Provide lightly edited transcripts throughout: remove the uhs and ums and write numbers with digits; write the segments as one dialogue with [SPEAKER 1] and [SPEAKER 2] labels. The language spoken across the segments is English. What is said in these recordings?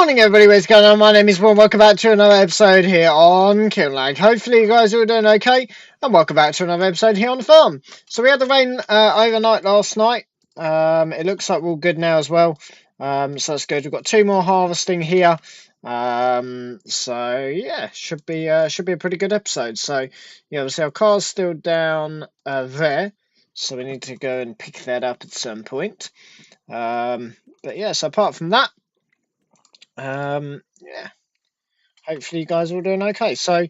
[SPEAKER 1] Morning everybody, what's going on? My name is Will. Welcome back to another episode here on Kinlag. Hopefully you guys are all doing okay, and welcome back to another episode here on the farm. So we had the rain overnight last night. It looks like we're all good now as well. So that's good. We've got 2 more harvesting here. So yeah, should be a pretty good episode. So yeah, obviously our car's still down there, so we need to go and pick that up at some point. But yeah, so apart from that, yeah, hopefully you guys are all doing okay. So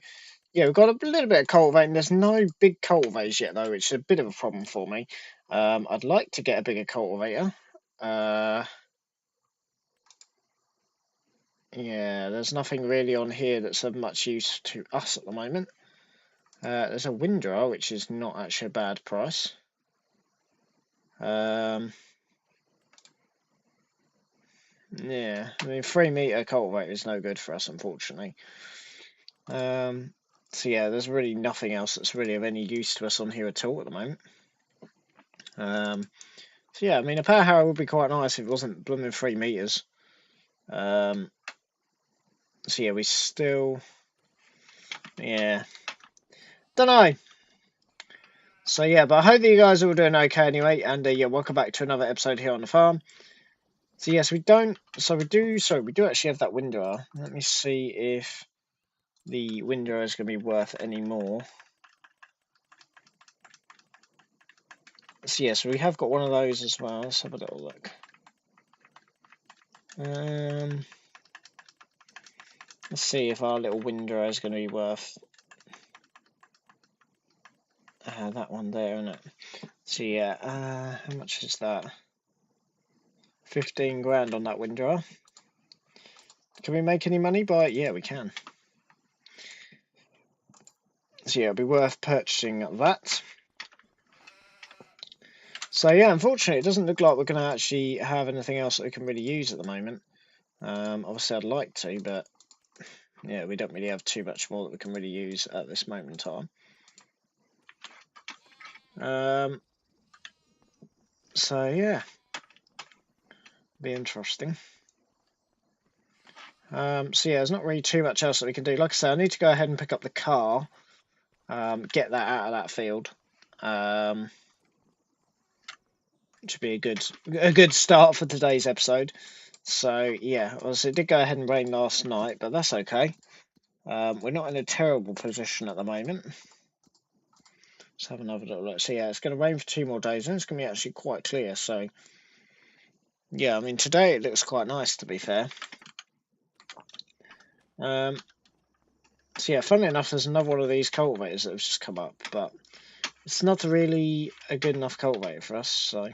[SPEAKER 1] yeah, we've got a little bit of cultivating. There's no big cultivators yet though, which is a bit of a problem for me. I'd like to get a bigger cultivator. Yeah, there's nothing really on here that's of much use to us at the moment. There's a windrower, which is not actually a bad price. Yeah, I mean 3 meter cultivator is no good for us, unfortunately. So yeah, there's really nothing else that's really of any use to us on here at all at the moment. So yeah, I mean a power harrow would be quite nice if it wasn't blooming 3 meters. So yeah, we still, yeah, don't know. So yeah, but I hope that you guys are all doing okay anyway, and yeah, welcome back to another episode here on the farm. So yes, we do actually have that windrower. Let me see if the windrower is going to be worth any more. So yes, we have got one of those as well. Let's have a little look. Let's see if our little windrower is going to be worth that one there, isn't it? So yeah, how much is that? 15 grand on that windrower. Can we make any money by it? Yeah, we can. So yeah, it'll be worth purchasing that. So yeah, unfortunately, it doesn't look like we're going to actually have anything else that we can really use at the moment. Obviously, I'd like to, but yeah, we don't really have too much more that we can really use at this moment in time. So yeah, be interesting. So yeah, there's not really too much else that we can do. Like I said, I need to go ahead and pick up the car, get that out of that field. Which would be a good start for today's episode. So yeah, obviously it did go ahead and rain last night, but that's okay. We're not in a terrible position at the moment. Let's have another little look. So yeah, it's going to rain for 2 more days, and it's going to be actually quite clear. So yeah, I mean today it looks quite nice, to be fair. So yeah, funnily enough, there's another one of these cultivators that have just come up, but it's not really a good enough cultivator for us. So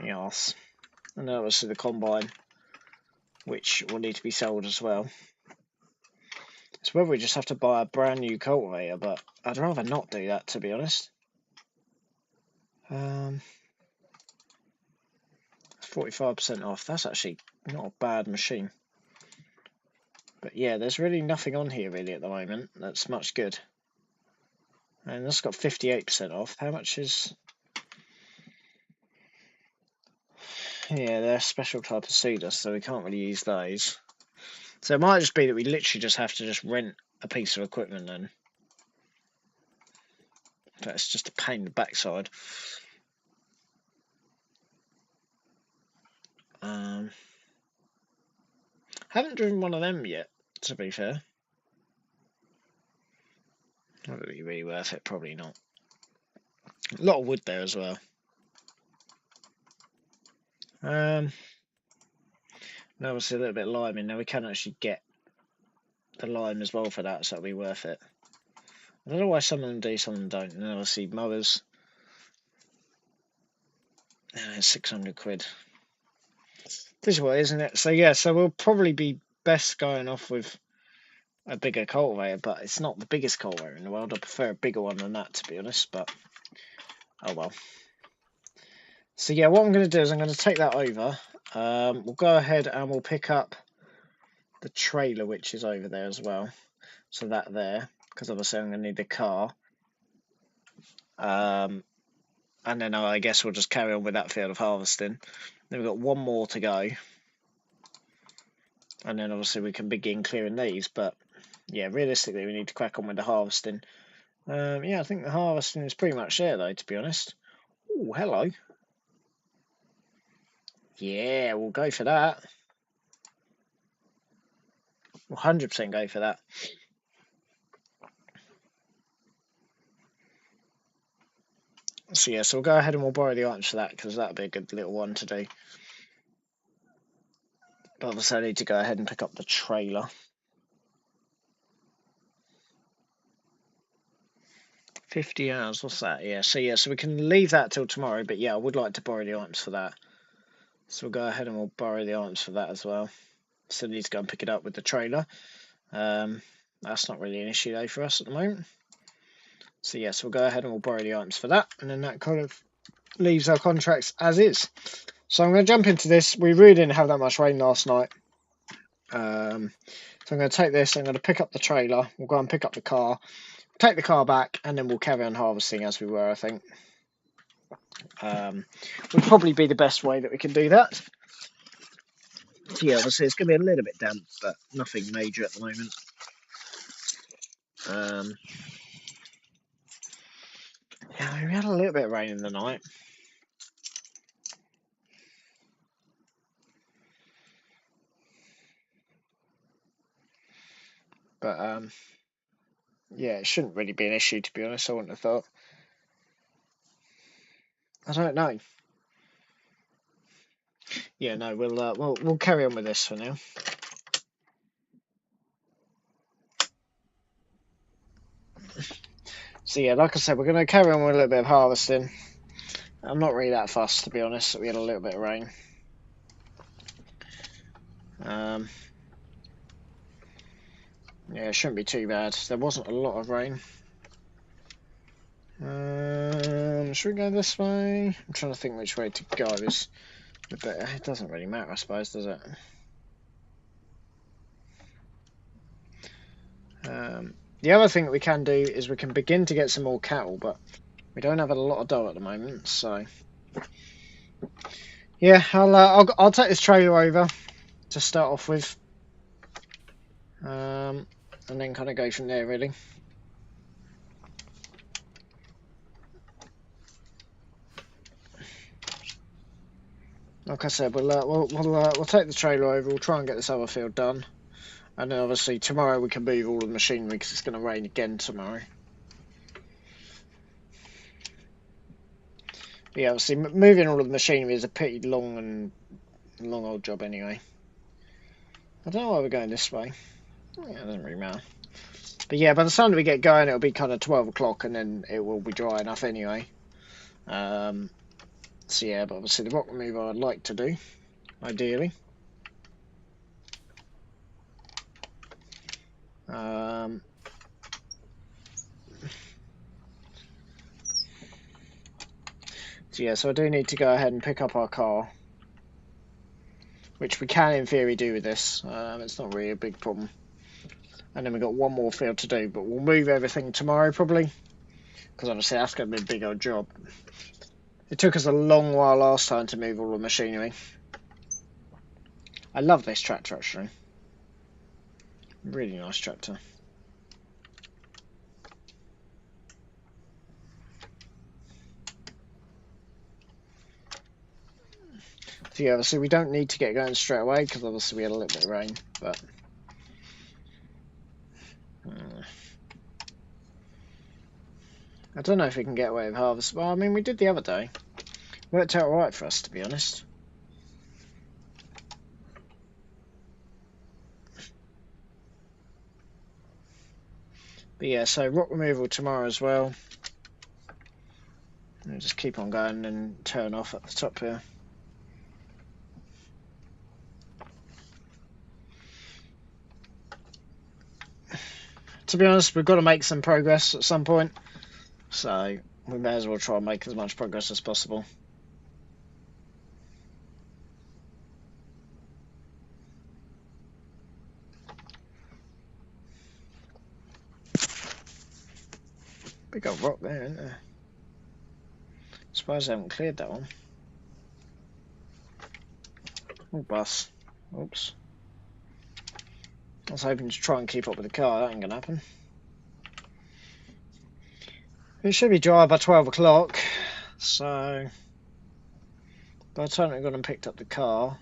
[SPEAKER 1] yes, and then obviously the combine, which will need to be sold as well. So whether we just have to buy a brand new cultivator, but I'd rather not do that, to be honest. 45% off. That's actually not a bad machine. But yeah, there's really nothing on here really at the moment that's much good. And that's got 58% off. How much is... Yeah, they're a special type of seeder, so we can't really use those. So it might just be that we literally just have to just rent a piece of equipment then. That's just a pain in the backside. Haven't driven one of them yet, to be fair. Not really, really worth it, probably not. A lot of wood there as well. And obviously a little bit of lime in there. We can actually get the lime as well for that, so it'll be worth it. I don't know why some of them do, some of them don't. And obviously mowers, 600 quid. This way, isn't it? So yeah, so we'll probably be best going off with a bigger cultivator, but it's not the biggest cultivator in the world. I prefer a bigger one than that, to be honest, but oh well. So yeah, what I'm going to do is I'm going to take that over. We'll go ahead and we'll pick up the trailer, which is over there as well. So that there, because obviously I'm going to need the car. And then I guess we'll just carry on with that field of harvesting. Then we've got one more to go. and then obviously we can begin clearing these. But yeah, realistically, we need to crack on with the harvesting. Yeah, I think the harvesting is pretty much there, though, to be honest. Oh, hello. Yeah, we'll go for that. We'll 100% go for that. So yeah, so we'll go ahead and we'll borrow the items for that, because that'll be a good little one to do. But obviously I need to go ahead and pick up the trailer. 50 hours, what's that? Yeah, so we can leave that till tomorrow, but yeah, I would like to borrow the items for that. So we'll go ahead and we'll borrow the items for that as well. So I need to go and pick it up with the trailer. That's not really an issue though for us at the moment. So yeah, so we'll go ahead and we'll borrow the items for that, and then that kind of leaves our contracts as is. So I'm going to jump into this. We really didn't have that much rain last night. So I'm going to take this, I'm going to pick up the trailer, we'll go and pick up the car, take the car back, and then we'll carry on harvesting as we were, I think. Would probably be the best way that we can do that. So yeah, obviously it's going to be a little bit damp, but nothing major at the moment. Yeah, we had a little bit of rain in the night. But yeah, it shouldn't really be an issue, to be honest. I wouldn't have thought. I don't know. Yeah, no, we'll carry on with this for now. So yeah, like I said, we're going to carry on with a little bit of harvesting. I'm not really that fussed, to be honest. We had a little bit of rain. Yeah, it shouldn't be too bad. There wasn't a lot of rain. Should we go this way? I'm trying to think which way to go. It doesn't really matter, I suppose, does it? The other thing that we can do is we can begin to get some more cattle, but we don't have a lot of dough at the moment, so yeah, I'll take this trailer over to start off with, and then kind of go from there, really. Like I said, we'll take the trailer over. We'll try and get this other field done, and then obviously tomorrow we can move all the machinery because it's going to rain again tomorrow. But yeah, obviously moving all of the machinery is a pretty long old job anyway. I don't know why we're going this way. Yeah, it doesn't really matter. But yeah, by the time we get going, it'll be kind of 12 o'clock, and then it will be dry enough anyway. So yeah, but obviously the rock removal I'd like to do, ideally. So yeah, so I do need to go ahead and pick up our car, which we can in theory do with this. It's not really a big problem. And then we've got one more field to do, but we'll move everything tomorrow probably, because obviously that's going to be a big old job. It took us a long while last time to move all the machinery. I love this tractor actually. Really nice tractor. So yeah, obviously we don't need to get going straight away because obviously we had a little bit of rain, but I don't know if we can get away with harvest. Well, I mean, we did the other day. Worked out alright for us, to be honest. But yeah, so rock removal tomorrow as well. And just keep on going and turn off at the top here. To be honest, we've got to make some progress at some point. So we may as well try and make as much progress as possible. Big old rock there, isn't there? Surprised I haven't cleared that one. Oh, bus. Oops. was hoping to try and keep up with the car. That ain't gonna happen. It should be dry by 12 o'clock, so by the time we've gone and picked up the car,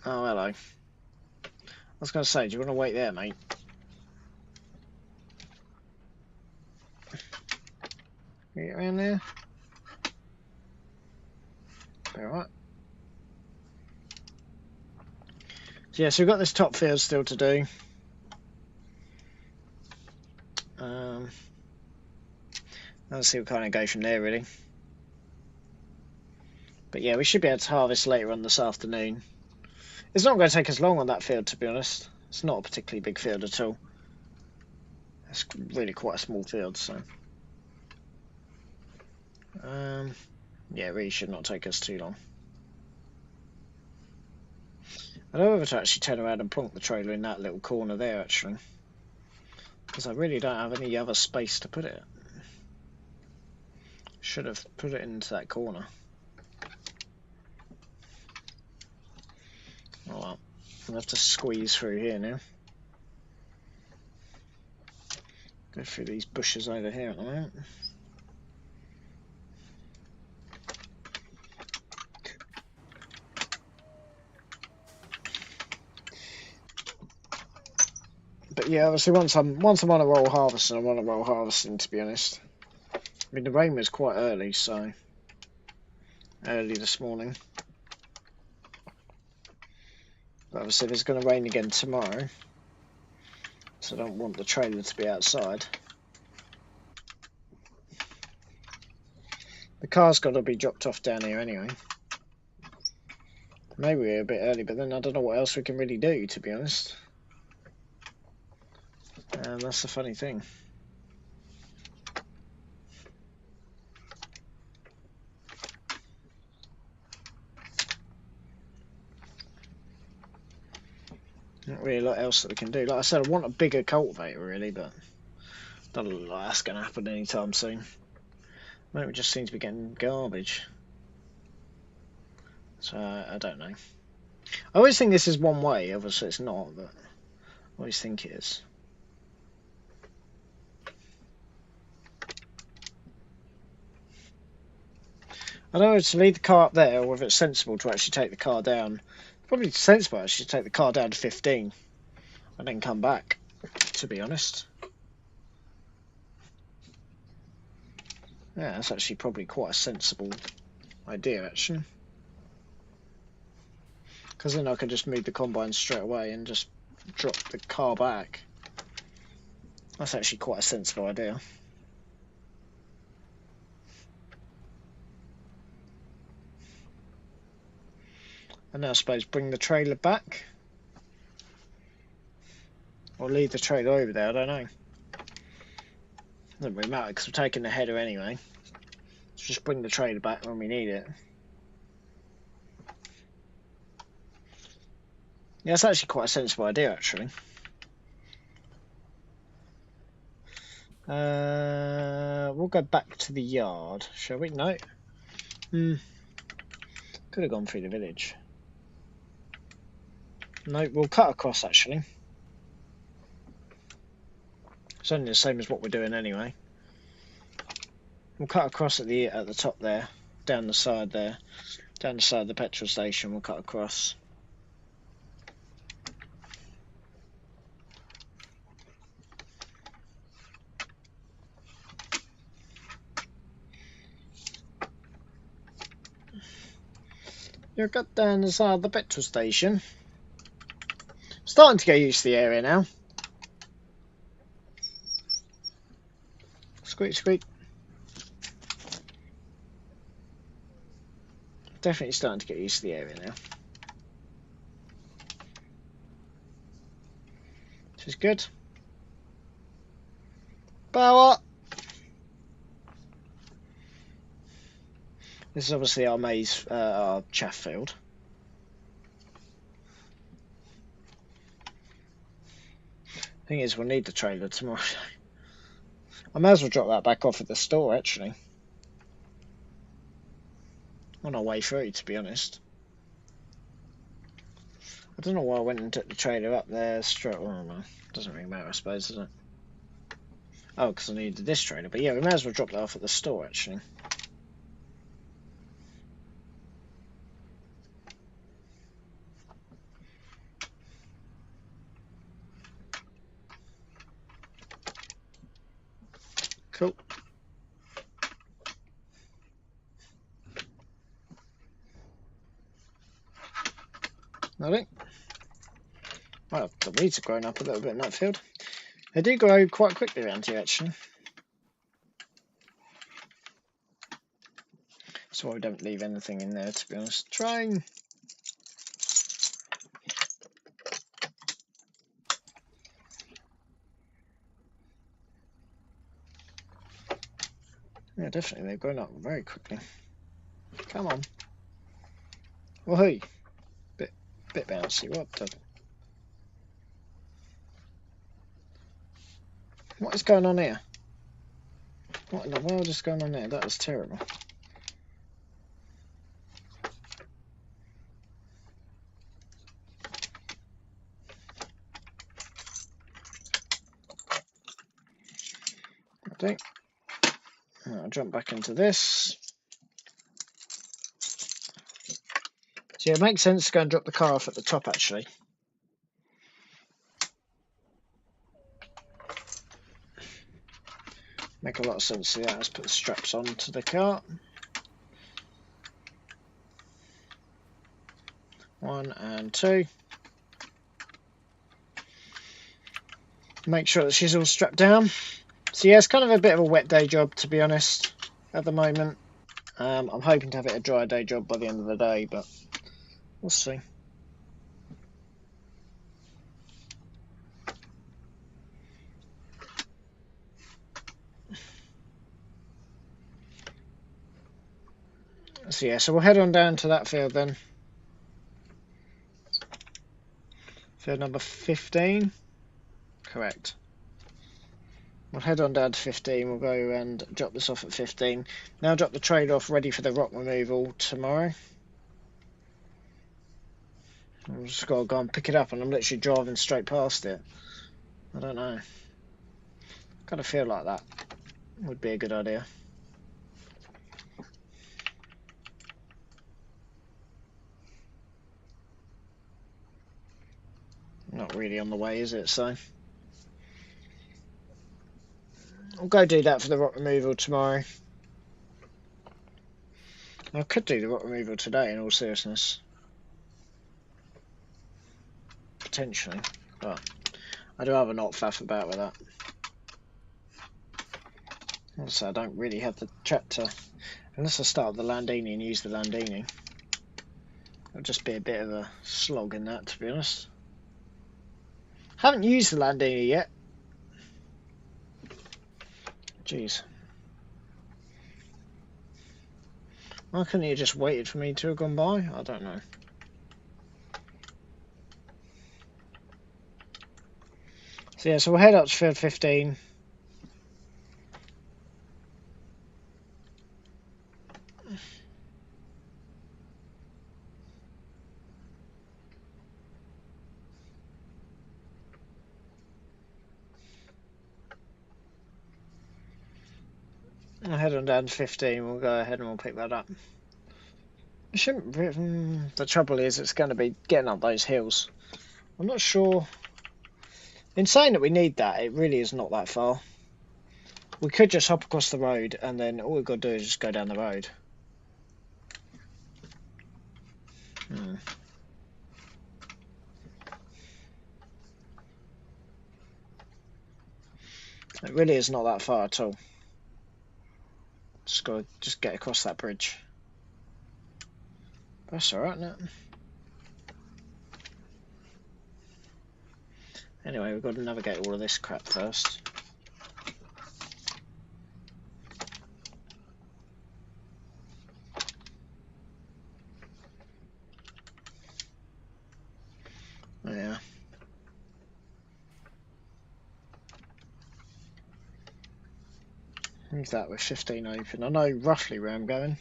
[SPEAKER 1] oh hello. I was going to say, do you want to wait there, mate? Can you get around there? Alright. So yeah, so we've got this top field still to do. Let's see what kind of go from there, really. But yeah, we should be able to harvest later on this afternoon. It's not going to take us long on that field, to be honest. It's not a particularly big field at all. It's really quite a small field, so... yeah, it really should not take us too long. I don't know whether to actually turn around and plonk the trailer in that little corner there, actually. Because I really don't have any other space to put it. Should have put it into that corner. Oh well, I'll have to squeeze through here now. Go through these bushes over here at the moment. But yeah, obviously once I'm on a roll harvesting, I'm on a roll harvesting, to be honest. I mean, the rain was quite early, so early this morning. But obviously it's going to rain again tomorrow, so I don't want the trailer to be outside. The car's got to be dropped off down here anyway. Maybe we're a bit early, but then I don't know what else we can really do, to be honest. And that's the funny thing. Not really a lot else that we can do. Like I said, I want a bigger cultivator, really, but don't look like that's going to happen anytime soon. I think we just seem to be getting garbage. So, I don't know. I always think this is one way, obviously it's not, but I always think it is. I don't know if to leave the car up there or if it's sensible to actually take the car down. Probably sensible actually to take the car down to 15 and then come back, to be honest. Yeah, that's actually probably quite a sensible idea, actually. Because then I can just move the combine straight away and just drop the car back. That's actually quite a sensible idea. And now I suppose bring the trailer back. Or leave the trailer over there, I don't know. Doesn't really matter because we're taking the header anyway. Let's just bring the trailer back when we need it. Yeah, that's actually quite a sensible idea, actually. We'll go back to the yard, shall we? No. Could have gone through the village. No, we'll cut across, actually. It's only the same as what we're doing anyway. We'll cut across at the top there, down the side there, down the side of the petrol station. We'll cut across. You'll cut down the side of the petrol station. Starting to get used to the area now. Squeak, squeak. Definitely starting to get used to the area now. Which is good. Power! This is obviously our maize, our chaff field. Thing is, we'll need the trailer tomorrow. I may as well drop that back off at the store, actually. On our way through, to be honest. I don't know why I went and took the trailer up there straight. Well, no, doesn't really matter, I suppose, does it? Oh, because I needed this trailer. But yeah, we may as well drop that off at the store, actually. Cool. Nothing. Well, the weeds have grown up a little bit in that field. They do grow quite quickly around here, actually. So I don't leave anything in there, to be honest. Trying. Yeah, definitely. They've grown up very quickly. Come on. Woohoo! Bit bouncy. What is going on here? What in the world is going on here? That is terrible. Okay. I'll jump back into this. So yeah, it makes sense to go and drop the car off at the top, actually. Make a lot of sense to that. Let's put the straps on to the car. 1 and 2. Make sure that she's all strapped down. So yeah, it's kind of a bit of a wet day job, to be honest, at the moment. I'm hoping to have it a dry day job by the end of the day, but we'll see. So yeah, so we'll head on down to that field then. Field number 15. Correct. We'll head on down to 15. We'll go and drop this off at 15. Now drop the trailer off ready for the rock removal tomorrow. I've just got to go and pick it up, and I'm literally driving straight past it. I don't know. Kind of feel like that would be a good idea. Not really on the way, is it? So I'll go do that for the rock removal tomorrow. I could do the rock removal today, in all seriousness. Potentially, but I'd rather not faff about with that. Also, I don't really have the tractor. Unless I start the Landini and use the Landini. It'll just be a bit of a slog in that, to be honest. Haven't used the Landini yet. Jeez. Why couldn't you just waited for me to have gone by? I don't know. So yeah, so we'll head up to field 15. I'll head on down to 15. We'll go ahead and we'll pick that up. It shouldn't. The trouble is, it's going to be getting up those hills. I'm not sure. In saying that we need that, it really is not that far. We could just hop across the road, and then all we've got to do is just go down the road. It really is not that far at all. Just got to get across that bridge. That's alright, isn't it? Anyway, we've got to navigate all of this crap first. Oh, yeah. Leave that with 15 open. I know roughly where I'm going.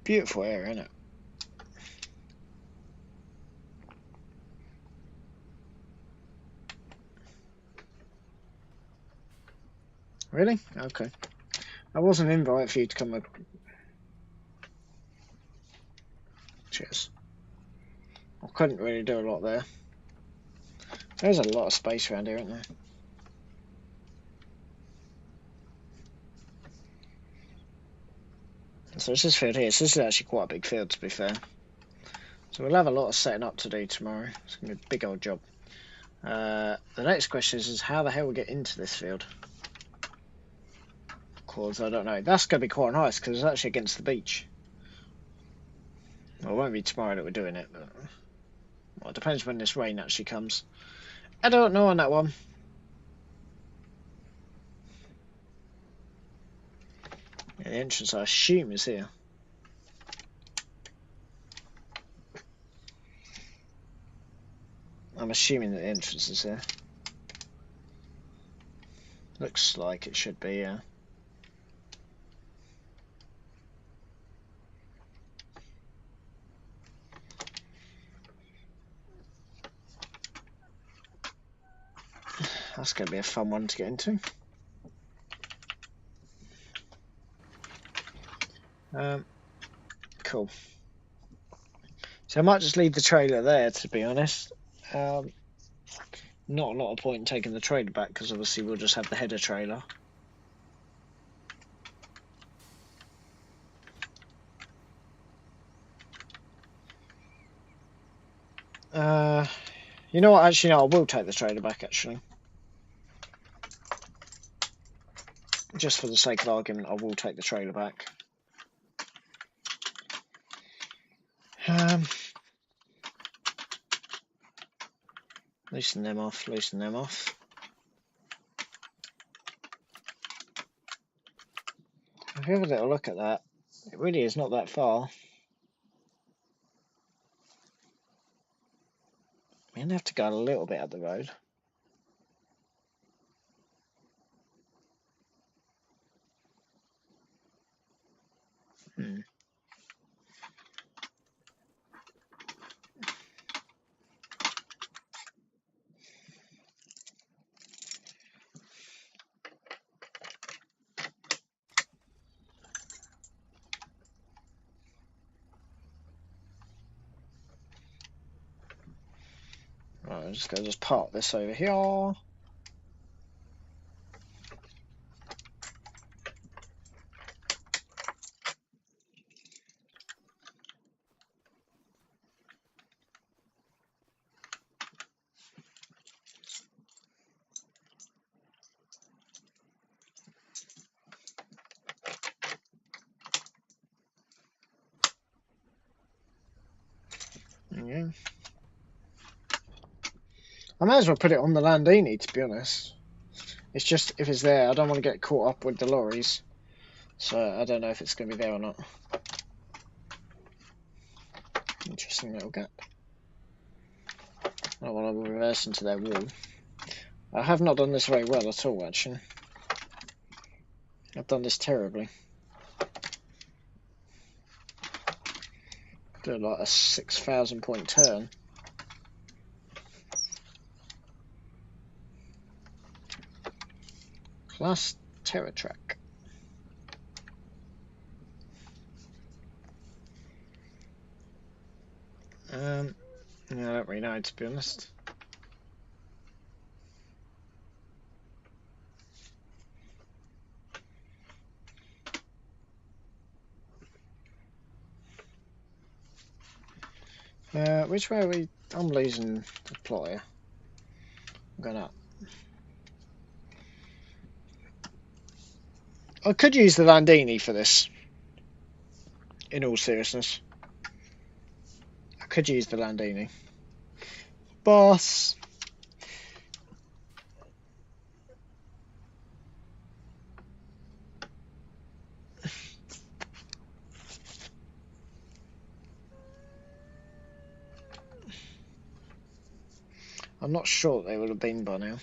[SPEAKER 1] Beautiful area, isn't it? Really? Okay. I wasn't invited for you to come up. Cheers. I couldn't really do a lot there. There's a lot of space around here, isn't there? So it's this field here. So this is actually quite a big field, to be fair. So we'll have a lot of setting up to do tomorrow. It's going to be a big old job. The next question is how the hell we get into this field? Of course, I don't know. That's going to be quite nice because it's actually against the beach. Well, it won't be tomorrow that we're doing it, but well, it depends when this rain actually comes. I don't know on that one. Yeah, the entrance, I assume, is here. I'm assuming that the entrance is here. Looks like it should be, yeah. That's going to be a fun one to get into. Cool. So I might just leave the trailer there, to be honest. Not a lot of point in taking the trailer back because obviously we'll just have the header trailer. You know what? Actually, no, I will take the trailer back. Actually, just for the sake of argument, I will take the trailer back. Loosen them off. Loosen them off. If you have a little look at that, it really is not that far. I'm gonna have to go a little bit up the road. Right, I'm just gonna park this over here. Yeah. I might as well put it on the Landini, to be honest. It's just, if it's there, I don't want to get caught up with the lorries. So, I don't know if it's going to be there or not. Interesting little gap. I don't want to reverse into their wall. I have not done this very well at all, actually. I've done this terribly. Do like a 6,000 point turn. Class Terror Track. Yeah, I don't really know, to be honest. Which way are we? I'm losing the plot here. I'm going up. I could use the Landini for this. In all seriousness. I could use the Landini. Boss! I'm not sure they would have been by now.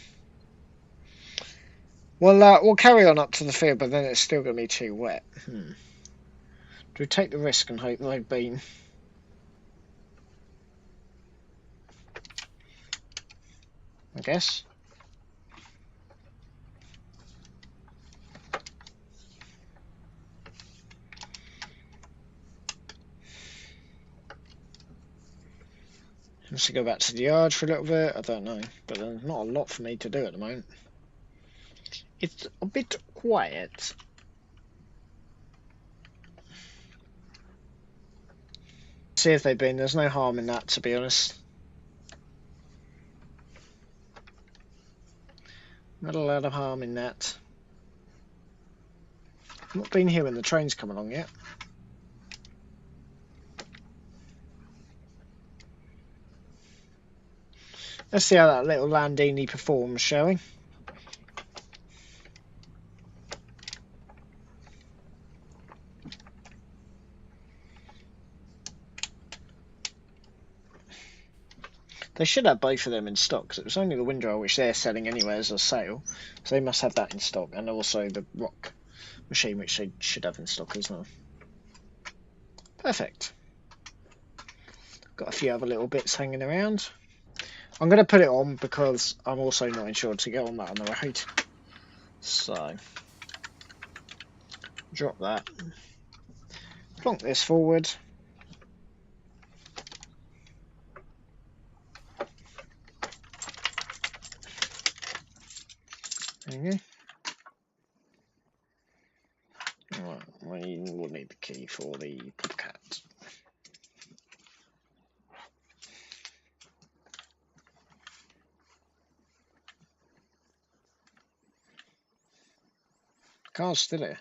[SPEAKER 1] Well, we'll carry on up to the field, but then it's still going to be too wet. Do we take the risk and hope they've been? I guess. Let's go back to the yard for a little bit. I don't know, but there's not a lot for me to do at the moment. It's a bit quiet. See if they've been. There's no harm in that, to be honest. Not a lot of harm in that. I've not been here when the trains come along yet. Let's see how that little Landini performs, shall we? They should have both of them in stock, because it was only the Windrower which they're selling anyway as a sale, so they must have that in stock, and also the rock machine which they should have in stock as well. Perfect. Got a few other little bits hanging around. I'm going to put it on because I'm also not insured to go on that on the road. So, drop that. Plonk this forward. There you go. Right, we will need the key for the Bobcat. Car's still here.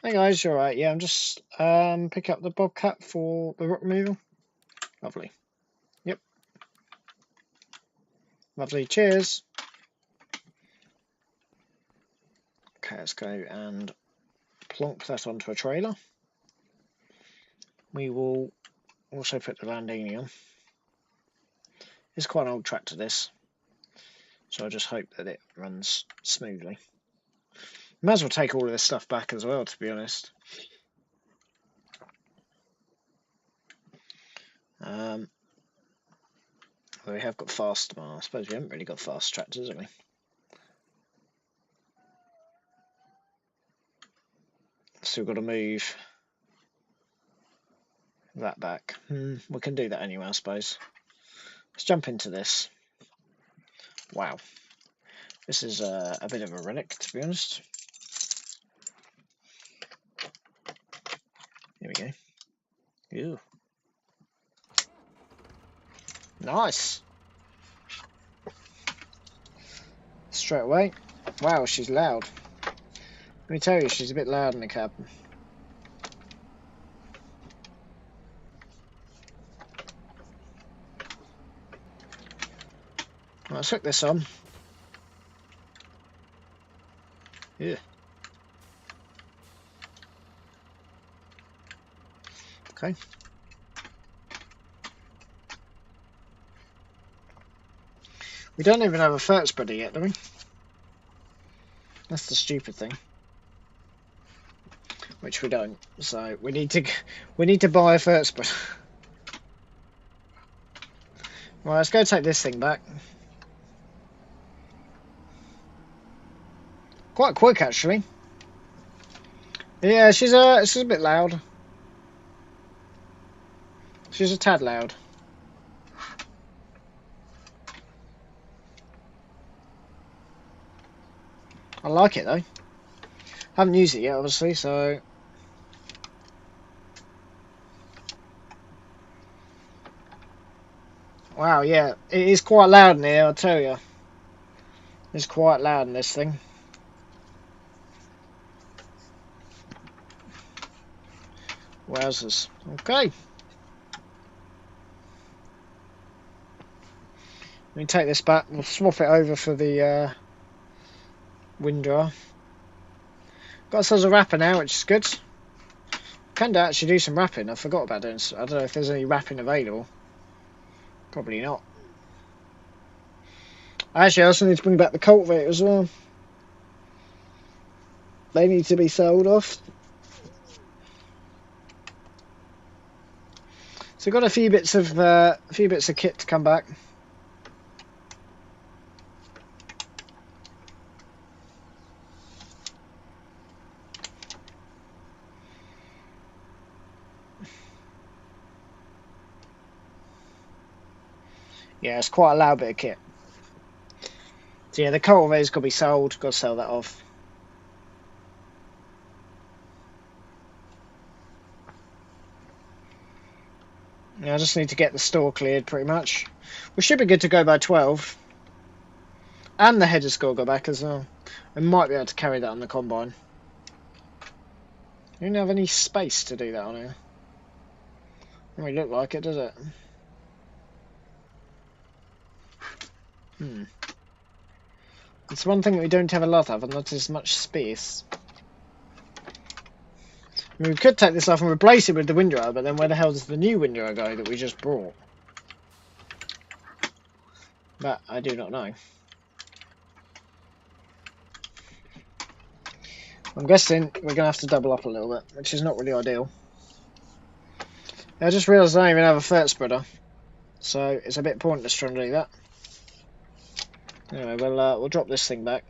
[SPEAKER 1] Hey guys, you alright? Yeah, I'm just pick up the Bobcat for the rock removal. Lovely. Yep. Lovely. Cheers. Okay, let's go and plonk that onto a trailer. We will also put the Landini on. It's quite an old tractor, this, so I just hope that it runs smoothly. Might as well take all of this stuff back as well, to be honest. We have got fast. Well, I suppose we haven't really got fast tractors, have we? So we've got to move that back. We can do that anyway, I suppose. Let's jump into this. Wow. This is a bit of a relic, to be honest. Here we go. Ew. Nice. Straight away. Wow, she's loud. Let me tell you, she's a bit loud in the cab. Right, let's hook this on. Yeah. Okay. We don't even have a fert spreader yet, do we? That's the stupid thing. Which we don't. So we need to buy a fert spreader. Right, let's go take this thing back. Quite quick, actually. Yeah, she's a bit loud. She's a tad loud. I like it though. Haven't used it yet, obviously, so. Wow, yeah, it is quite loud in here, I'll tell you. It's quite loud in this thing. Wowzers. Okay. Let me take this back. We'll swap it over for the Windrower. Got ourselves a wrapper now, which is good. Can actually do some wrapping. I forgot about doing. I don't know if there's any wrapping available. Probably not. Actually, I also need to bring back the cultivator as well. They need to be sold off. So we've got a few bits of kit to come back. Yeah, it's quite a loud bit of kit. So yeah, the cultivator's got to be sold. Got to sell that off. Yeah, I just need to get the store cleared pretty much. We should be good to go by 12. And the header score go back as well. We might be able to carry that on the combine. You don't have any space to do that on here. Doesn't really look like it, does it? It's one thing that we don't have a lot of, and not as much space. I mean, we could take this off and replace it with the windrower, but then where the hell does the new windrower go that we just brought? That I do not know. I'm guessing we're going to have to double up a little bit, which is not really ideal. I just realised I don't even have a fert spreader, so it's a bit pointless trying to do that. Anyway, we'll drop this thing back.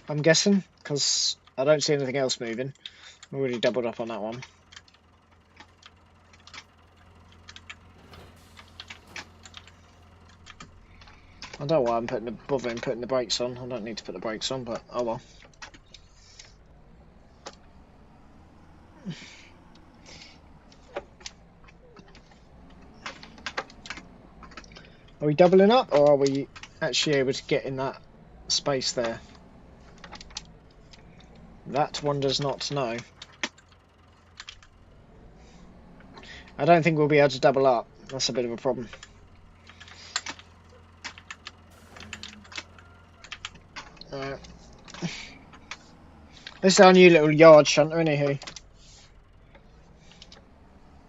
[SPEAKER 1] I'm guessing, because I don't see anything else moving. We're already doubled up on that one. I don't know why I'm bothering putting the brakes on. I don't need to put the brakes on, but oh well. Are we doubling up, or are we actually able to get in that space there? That one does not know. I don't think we'll be able to double up. That's a bit of a problem. This is our new little yard shunter, anywho.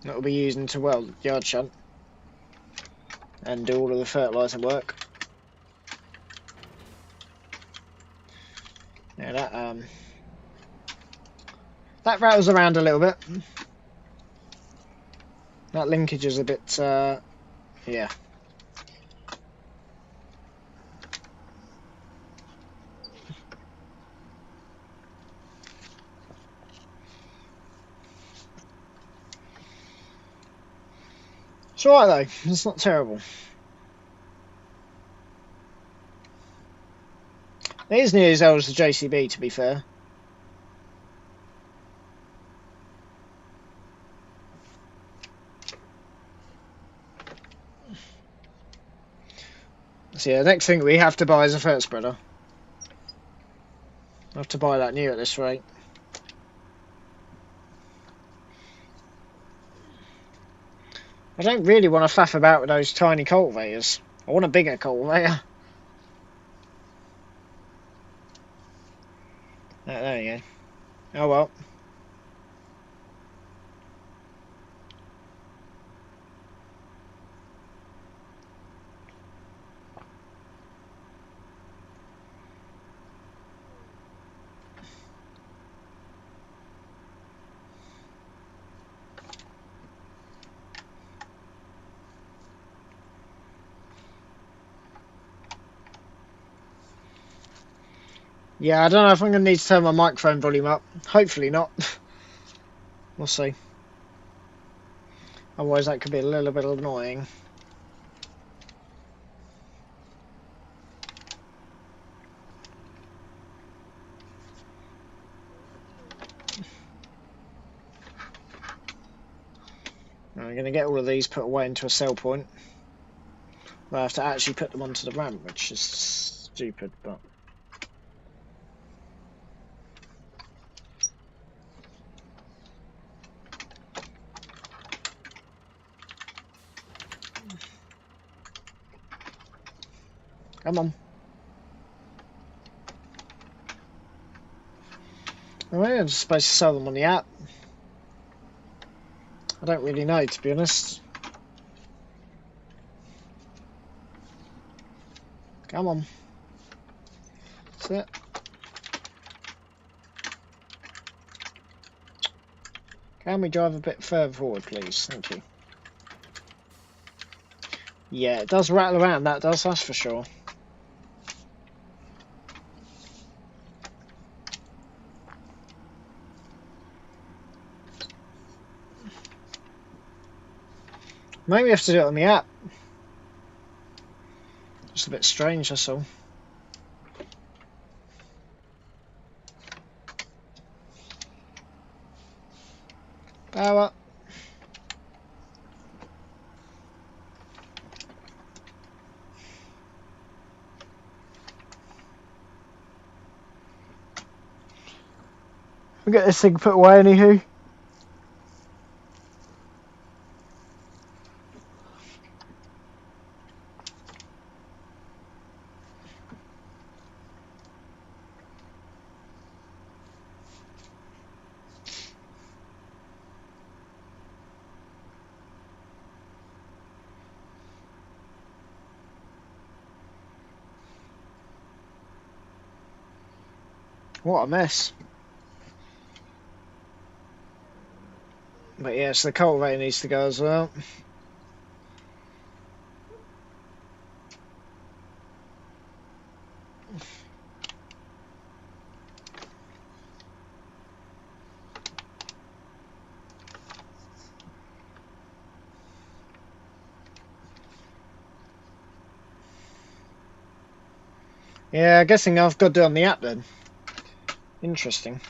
[SPEAKER 1] That will be using to weld yard shunt and do all of the fertiliser work. Yeah, that rattles around a little bit. That linkage is a bit, yeah. It's alright though, it's not terrible. It is nearly as old as the JCB, to be fair. So yeah, the next thing we have to buy is a fert spreader. I have to buy that new at this rate. I don't really want to faff about with those tiny cultivators. I want a bigger cultivator. There you go. Oh well. Yeah, I don't know if I'm going to need to turn my microphone volume up. Hopefully not. We'll see. Otherwise that could be a little bit annoying. I'm going to get all of these put away into a sell point. I have to actually put them onto the ramp, which is stupid, but... Come on. Oh, I'm just supposed to sell them on the app. I don't really know, to be honest. Come on. That's it. Can we drive a bit further forward, please? Thank you. Yeah, it does rattle around, that does, that's for sure. Maybe we have to do it on the app. Just a bit strange, that's all. Power. We'll get this thing put away, anywho. What a mess. But yeah, so the cultivator needs to go as well. Yeah, I'm guessing I've got to do it on the app then. Interesting.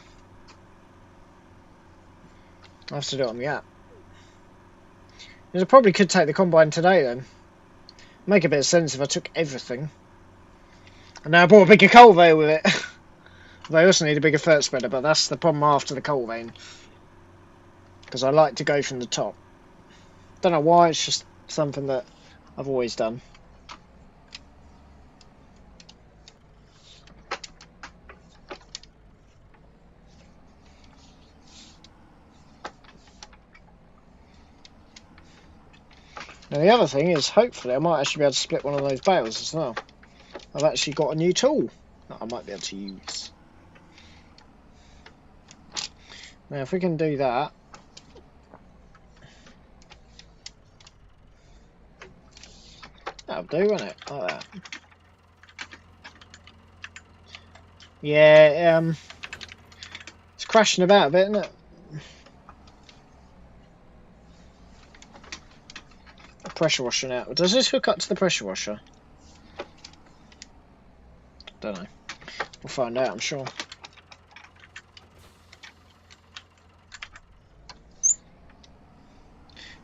[SPEAKER 1] I have to do it on the app. I probably could take the combine today then. Make a bit of sense if I took everything. And now I bought a bigger cultivator with it. They also need a bigger fert spreader, but that's the problem after the cultivating. Because I like to go from the top. Don't know why, it's just something that I've always done. Now the other thing is, hopefully I might actually be able to split one of those bales as well. I've actually got a new tool that I might be able to use. Now if we can do that. That'll do, won't it? Like that. Yeah, it's crashing about a bit, isn't it? The pressure washer now. Does this hook up to the pressure washer? Don't know. We'll find out, I'm sure.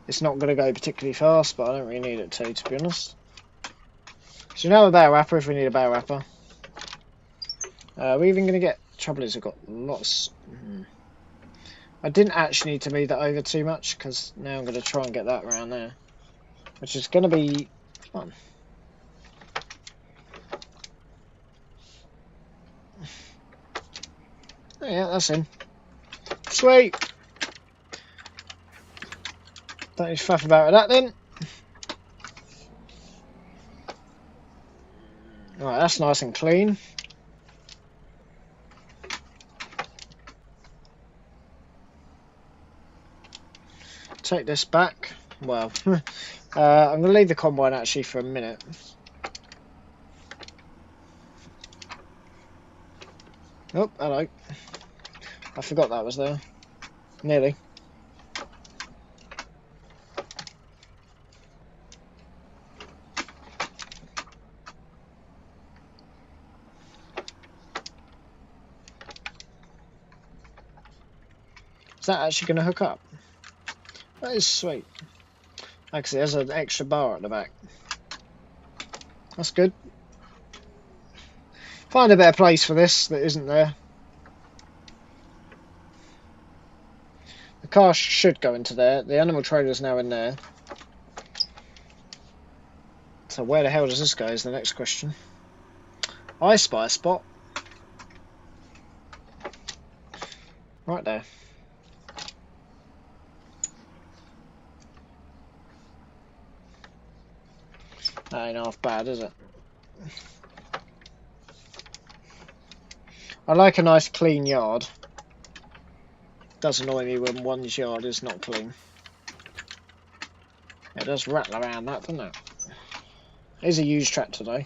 [SPEAKER 1] It's not going to go particularly fast, but I don't really need it to be honest. So now a barrel wrapper if we need a barrel wrapper. We're even going to get... Trouble is, I've got lots... I didn't actually need to move that over too much, because now I'm going to try and get that around there. Which is going to be fun. Oh yeah, that's in. Sweet! Don't need to faff about with that then. Right, that's nice and clean. Take this back. Well, I'm going to leave the combine actually for a minute. Oh, hello. I forgot that was there. Nearly. Is that actually going to hook up? That is sweet. Actually, there's an extra bar at the back. That's good. Find a better place for this that isn't there. The car should go into there. The animal trailer's now in there. So where the hell does this go is the next question. I spy a spot. Right there. That ain't half bad, is it? I like a nice clean yard. Does annoy me when one's yard is not clean. It does rattle around that, doesn't it? Here's a used tractor though.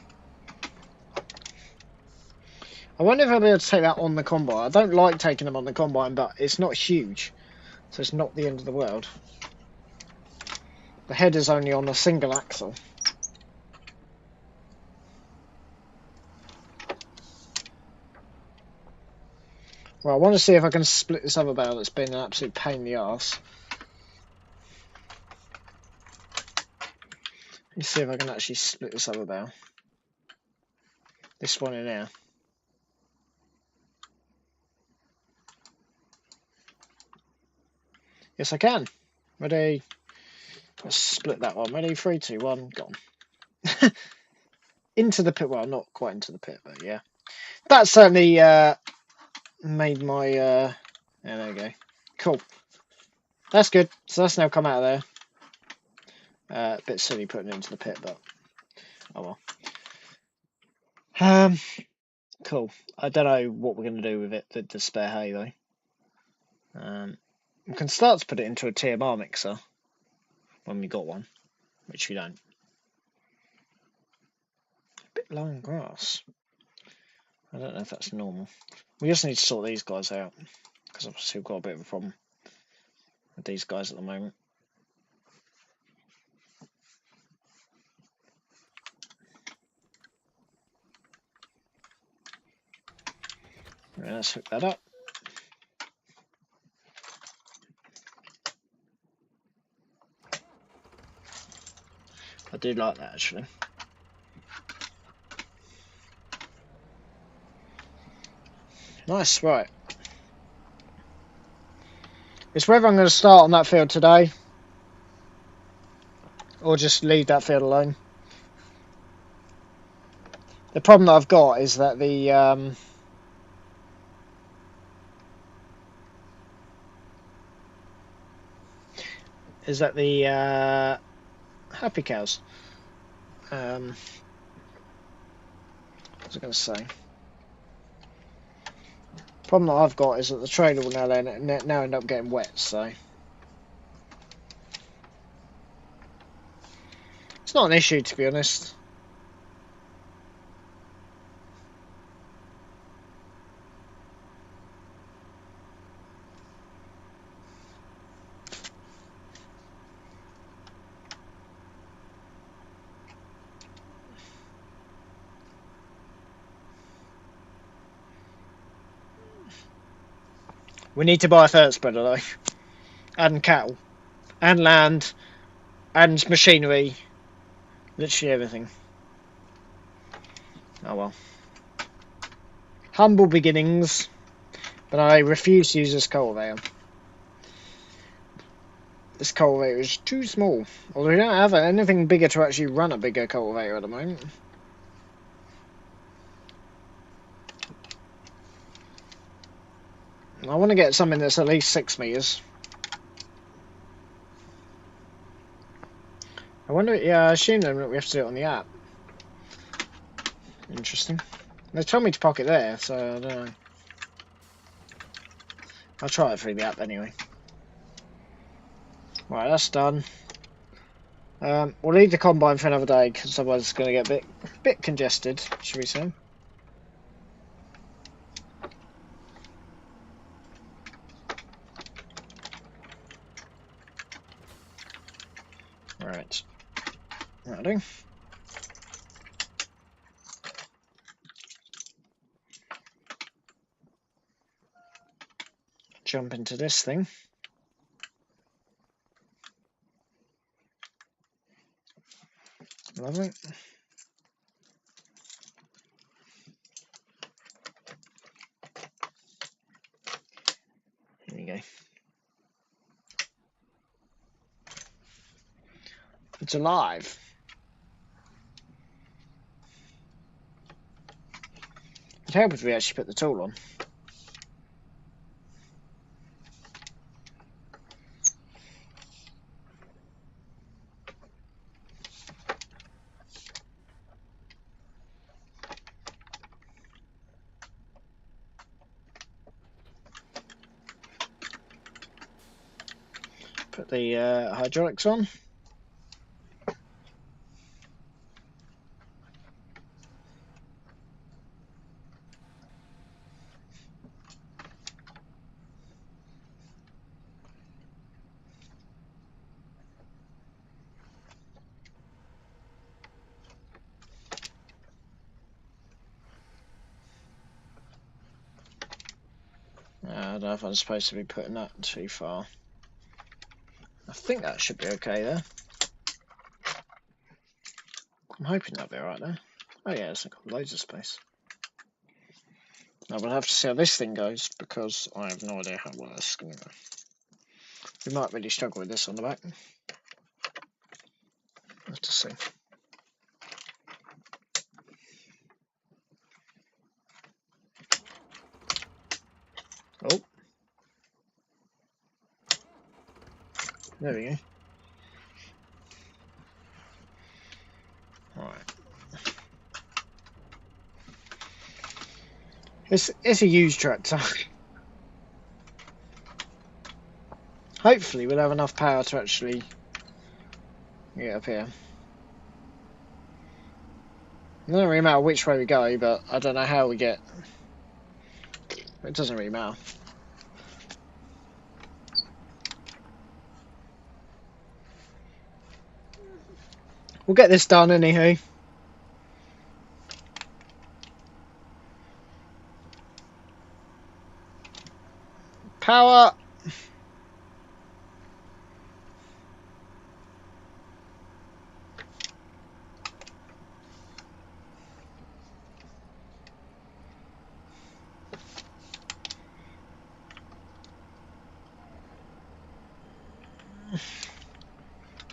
[SPEAKER 1] I wonder if I'll be able to take that on the combine. I don't like taking them on the combine, but it's not huge, so it's not the end of the world. The header's only on a single axle. Well, I want to see if I can split this other bale that's been an absolute pain in the arse. Let's see if I can actually split this other bale. This one in here. Yes, I can. Ready? Let's split that one. Ready? 3, 2, 1, gone. Into the pit. Well, not quite into the pit, but yeah. That certainly made my... yeah, there we go. Cool. That's good. So that's now come out of there. A bit silly putting it into the pit, but oh well. Cool. I don't know what we're going to do with it, the spare hay, though. We can start to put it into a TMR mixer when we got one, which we don't. A bit low on grass. I don't know if that's normal. We just need to sort these guys out, because obviously we've got a bit of a problem with these guys at the moment. Right, let's hook that up. I do like that, actually. Nice, right. It's whether I'm going to start on that field today or just leave that field alone. The problem that I've got is that the happy cows. What was I going to say? Problem that I've got is that the trailer will now end up getting wet, so it's not an issue, to be honest. We need to buy a third spreader though, and cattle, and land, and machinery, literally everything. Oh well. Humble beginnings, but I refuse to use this cultivator. This cultivator is too small. Although we don't have anything bigger to actually run a bigger cultivator at the moment. I want to get something that's at least 6 meters. I wonder, yeah, I assume that we have to do it on the app. Interesting. They told me to park it there, so I don't know. I'll try it through the app anyway. Right, that's done. We'll leave the combine for another day, because otherwise it's going to get a bit congested, should we say. Right. That'll do. Jump into this thing. Lovely. Here we go. It's alive. It'd help if we actually put the tool on. Put the hydraulics on. I don't know if I'm supposed to be putting that too far. I think that should be okay there. I'm hoping that'll be alright there. Oh yeah, it's got loads of space. Now we'll have to see how this thing goes because I have no idea how well this is going to go. We might really struggle with this on the back. Have to see. Oh. There we go. Alright. It's a huge tractor. Hopefully we'll have enough power to actually get up here. It doesn't really matter which way we go, but I don't know how we get. It doesn't really matter. We'll get this done anywho. Power.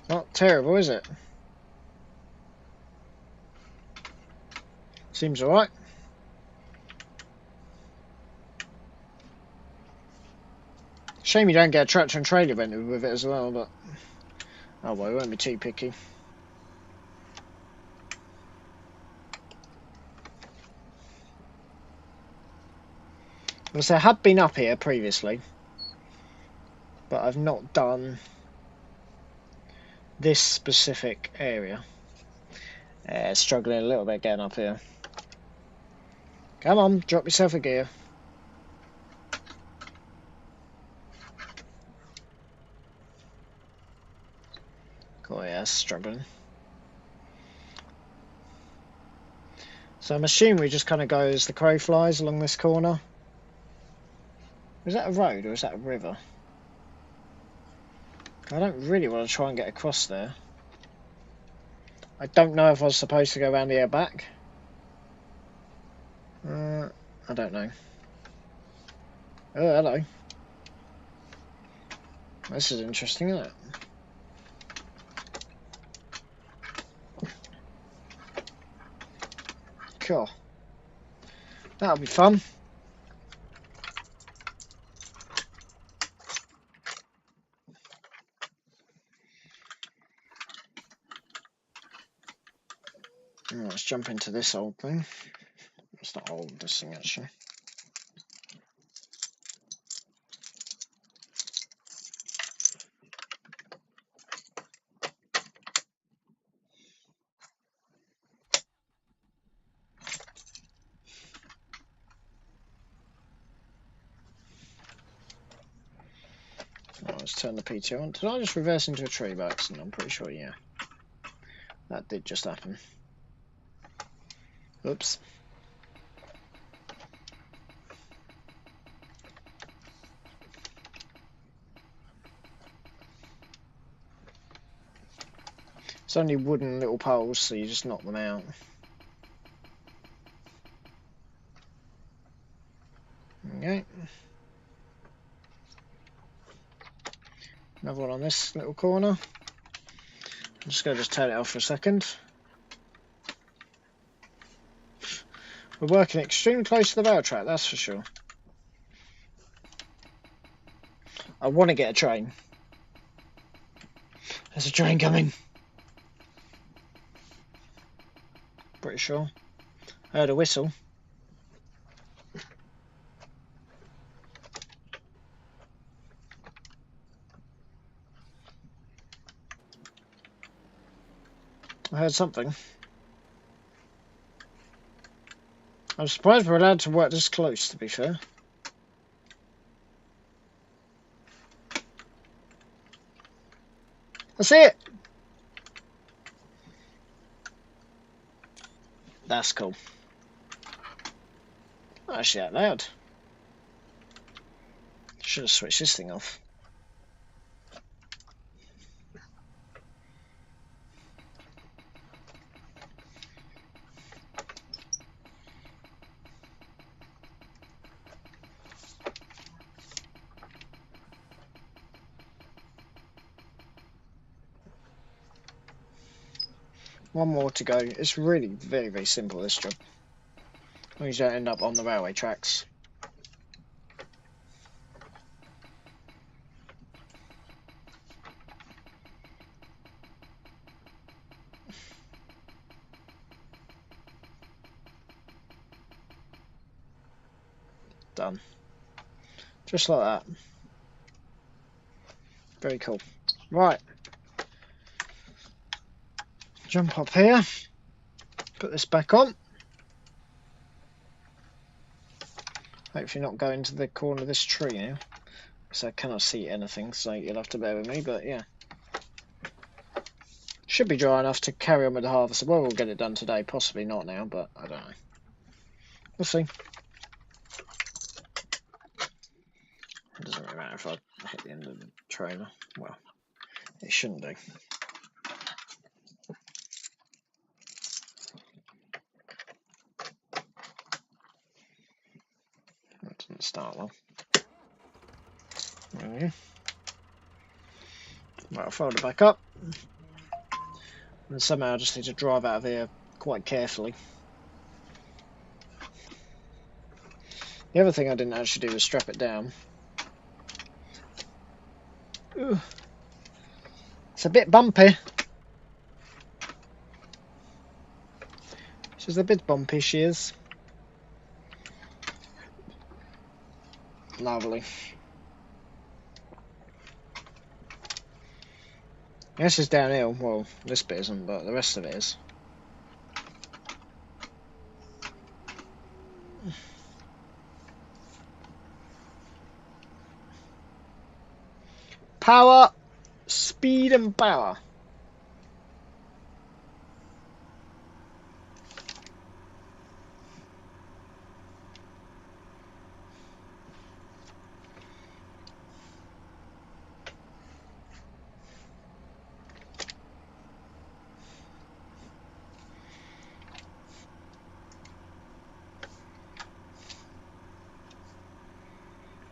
[SPEAKER 1] Not terrible, is it? Seems alright. Shame you don't get a tractor and trailer rented with it as well, but oh well, we won't be too picky. So I had been up here previously, but I've not done this specific area. Struggling a little bit getting up here. Come on, drop yourself a gear. Oh yeah, struggling. So I'm assuming we just kind of go as the crow flies along this corner. Is that a road or is that a river? I don't really want to try and get across there. I don't know if I was supposed to go around the air back. I don't know. Oh, hello. This is interesting, isn't it? Cool. That'll be fun. Let's jump into this old thing. It's not old, this thing actually. Let's turn the PTO on. Did I just reverse into a tree by accident? I'm pretty sure, yeah. That did just happen. Oops. It's only wooden little poles, so you just knock them out. Okay. Another one on this little corner. I'm just going to turn it off for a second. We're working extremely close to the rail track, that's for sure. I want to get a train. There's a train coming. Pretty sure. I heard a whistle. I heard something. I'm surprised we're allowed to work this close, to be fair. I see it! That's cool. Not actually that loud. Should have switched this thing off. One more to go. It's really very, very simple, this job. As long as you don't end up on the railway tracks. Done. Just like that. Very cool. Right. Jump up here. Put this back on. Hopefully not go into the corner of this tree now. So I cannot see anything, so you'll have to bear with me, but yeah. Should be dry enough to carry on with the harvest. Well, we'll get it done today. Possibly not now, but I don't know. We'll see. It doesn't really matter if I hit the end of the trailer. Well, it shouldn't do. That doesn't start well. There we go. Right, I'll fold it back up. And somehow I just need to drive out of here quite carefully. The other thing I didn't actually do was strap it down. Ooh. It's a bit bumpy. She's a bit bumpy, she is. Lovely. This is downhill. Well, this bit isn't, but the rest of it is. Power, speed and power.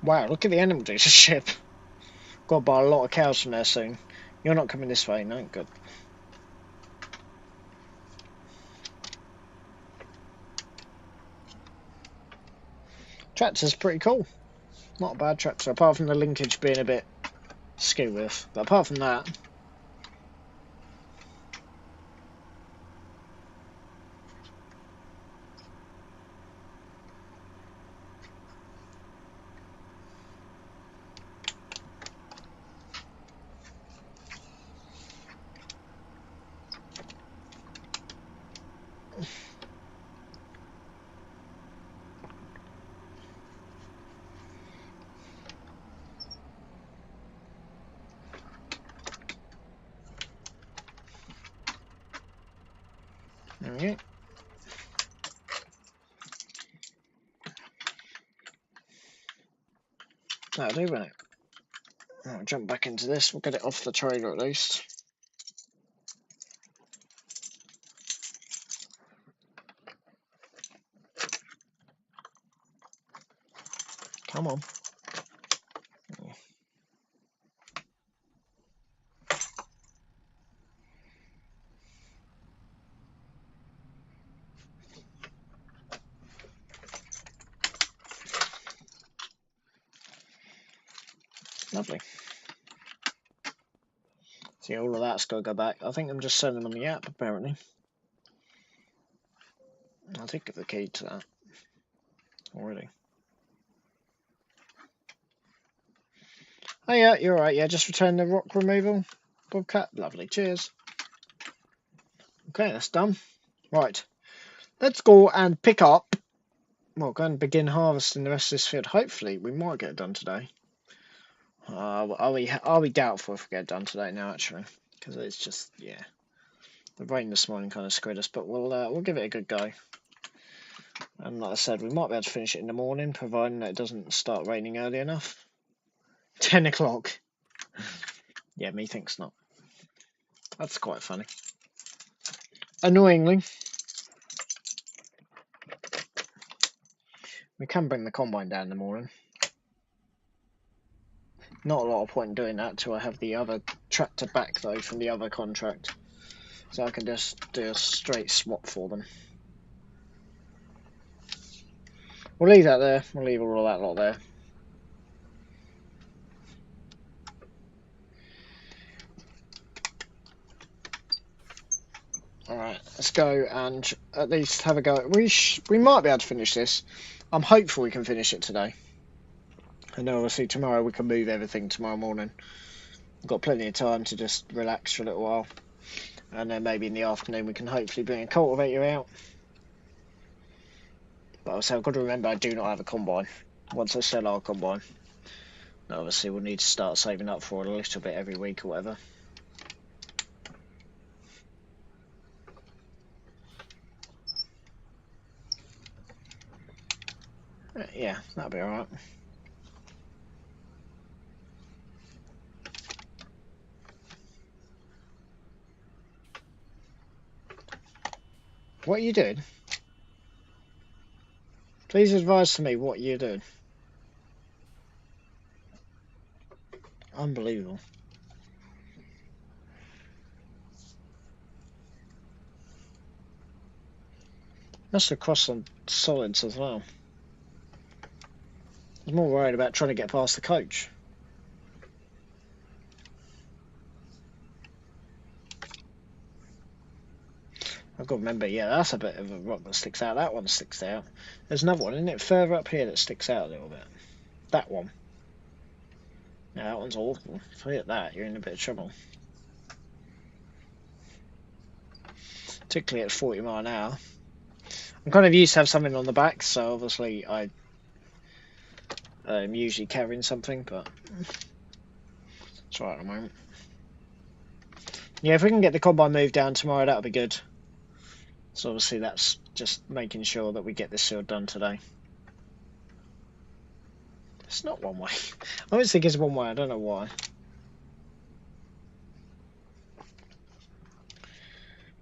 [SPEAKER 1] Wow, look at the animal dealership. Got to buy a lot of cows from there soon. You're not coming this way, no? Good. Tractor's pretty cool. Not a bad tractor, apart from the linkage being a bit skew with. But apart from that, there we go. That'll do, won't it? I'll jump back into this. We'll get it off the trailer at least. Come on. Lovely. See, all of that's got to go back. I think I'm just selling them on the app, apparently. I'll think of the key to that already. Oh yeah, you're right. Yeah, just return the rock removal. Bobcat, lovely. Cheers. Okay, that's done. Right, let's go and pick up. Well, go and begin harvesting the rest of this field. Hopefully, we might get it done today. Are we doubtful if we get it done today now, actually? Because it's just, yeah. The rain this morning kind of screwed us, but we'll give it a good go. And like I said, we might be able to finish it in the morning, providing that it doesn't start raining early enough. 10 o'clock. Yeah, methinks not. That's quite funny. Annoyingly, we can bring the combine down in the morning. Not a lot of point in doing that till I have the other tractor back, though, from the other contract. So I can just do a straight swap for them. We'll leave that there. We'll leave all that lot there. Alright, let's go and at least have a go. We might be able to finish this. I'm hopeful we can finish it today. And then obviously tomorrow we can move everything tomorrow morning. We've got plenty of time to just relax for a little while. And then maybe in the afternoon we can hopefully bring a cultivator out. But also I've got to remember I do not have a combine. Once I sell our combine, obviously we'll need to start saving up for it a little bit every week or whatever. Yeah, that'll be alright. What are you doing? Please advise to me what you're doing. Unbelievable. Must have crossed some solids as well. I was more worried about trying to get past the coach. I've got to remember, yeah, that's a bit of a rock that sticks out. That one sticks out. There's another one, isn't it, further up here that sticks out a little bit? That one. Yeah, that one's awful. If you hit that, you're in a bit of trouble. Particularly at 40 miles an hour. I'm kind of used to have something on the back, so obviously I'm usually carrying something, but it's alright at the moment. Yeah, if we can get the combine moved down tomorrow, that'll be good. So obviously that's just making sure that we get this field done today. It's not one way. I always think it's one way, I don't know why.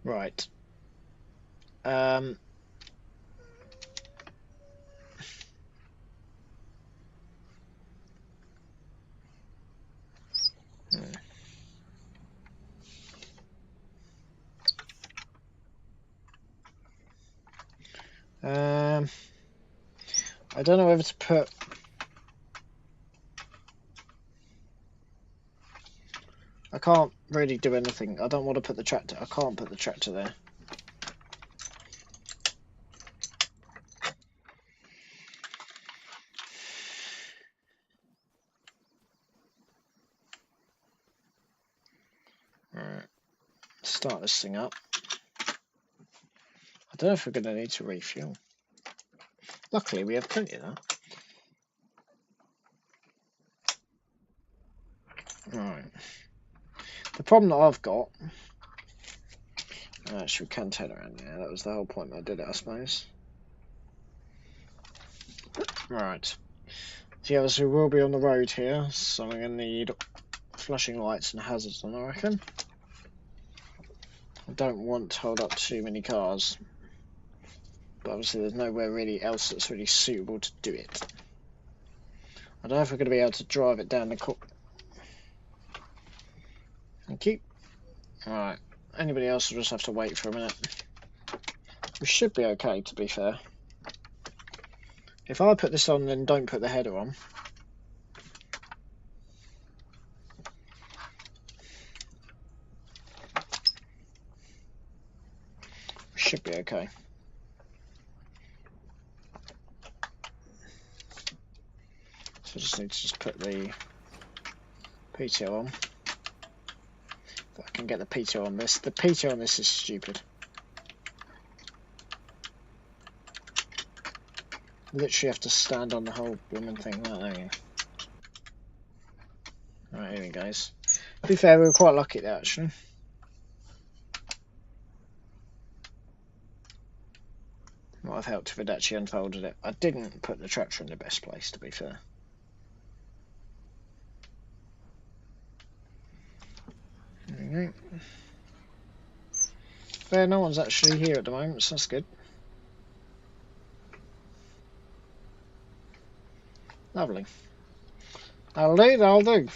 [SPEAKER 1] Right. I don't know whether to put... I can't really do anything. I don't want to put the tractor... I can't put the tractor there. Alright. Start this thing up. I don't know if we're going to need to refuel. Luckily, we have plenty of that. Right. The problem that I've got... Actually, we can turn around. Yeah, that was the whole point I did it, I suppose. Right. So yeah, obviously we will be on the road here, so I'm going to need flashing lights and hazards on, I reckon. I don't want to hold up too many cars. But obviously there's nowhere really else that's really suitable to do it. I don't know if we're going to be able to drive it down the court. Thank you. Alright, anybody else will just have to wait for a minute. We should be okay, to be fair. If I put this on and don't put the header on, we should be okay. So I just need to just put the PTO on. If I can get the PTO on this. The PTO on this is stupid. Literally have to stand on the whole blooming thing like that, don't you? Right, here he goes. To be fair, we were quite lucky there, actually. Might have helped if it actually unfolded it. I didn't put the tractor in the best place, to be fair. There we go. Fair, no one's actually here at the moment, so that's good. Lovely. That'll do, that'll do.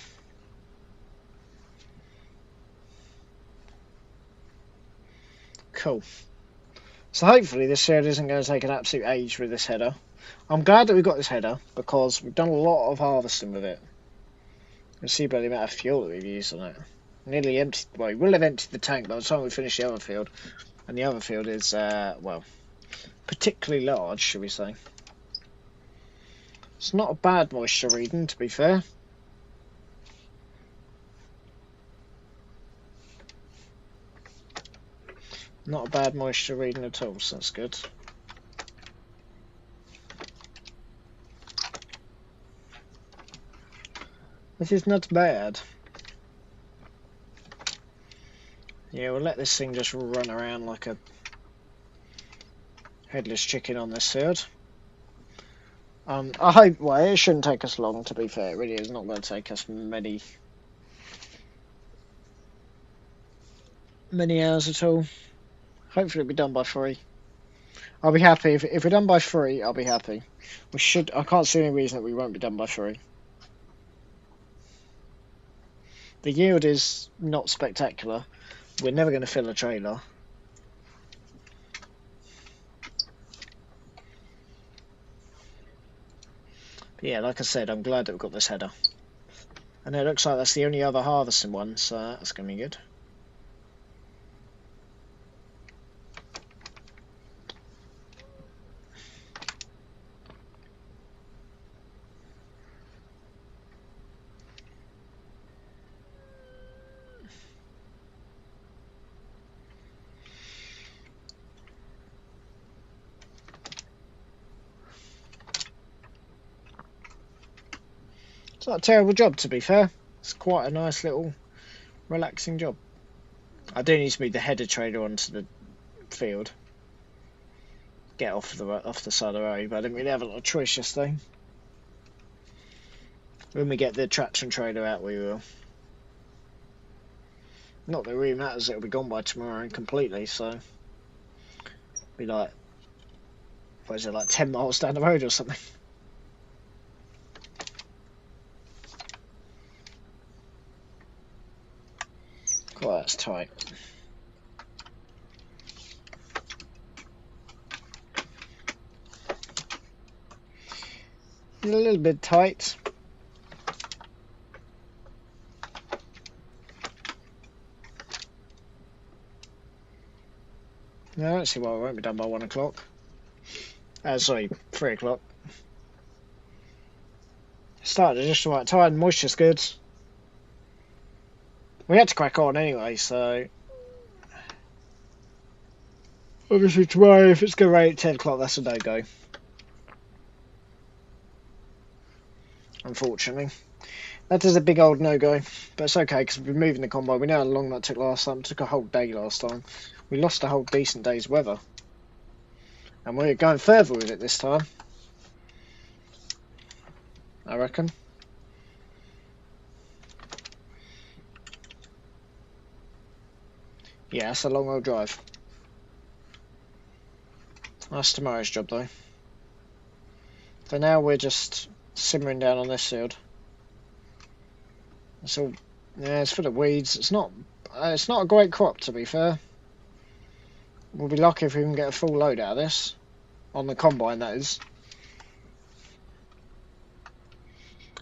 [SPEAKER 1] Cool. So hopefully this field isn't going to take an absolute age with this header. I'm glad that we've got this header because we've done a lot of harvesting with it. You can see by the amount of fuel that we've used on it. Nearly empty. Well, we will have emptied the tank by the time we finish the other field. And the other field is, well, particularly large, should we say. It's not a bad moisture reading, to be fair. Not a bad moisture reading at all, so that's good. This is not bad. Yeah, we'll let this thing just run around like a headless chicken on this field. I hope, well, it shouldn't take us long, to be fair. It really is not going to take us many hours at all. Hopefully it'll be done by 3. I'll be happy. If we're done by 3, I'll be happy. We should. I can't see any reason that we won't be done by 3. The yield is not spectacular. We're never going to fill a trailer. But yeah, like I said, I'm glad that we've got this header. And it looks like that's the only other harvesting one, so that's going to be good. It's not a terrible job, to be fair. It's quite a nice little relaxing job. I do need to move the header trailer onto the field. Get off the side of the road, but I didn't really have a lot of choice yesterday. When we get the traction trailer out, we will. Not that it really matters, it'll be gone by tomorrow completely, so be like, what is it, like 10 miles down the road or something. Quite, that's tight. A little bit tight. No, I don't see why it won't be done by 1 o'clock. Sorry, 3 o'clock. Started at just the right time, moisture's good. We had to crack on anyway, so obviously tomorrow, if it's going to rain at 10 o'clock, that's a no-go. Unfortunately. That is a big old no-go, but it's okay because we've been moving the combine. We know how long that took last time. It took a whole day last time. We lost a whole decent day's weather. And we're going further with it this time, I reckon. Yeah, that's a long old drive. That's tomorrow's job though. For now we're just simmering down on this field. It's all, yeah, it's full of weeds. It's not a great crop, to be fair. We'll be lucky if we can get a full load out of this. On the combine, that is.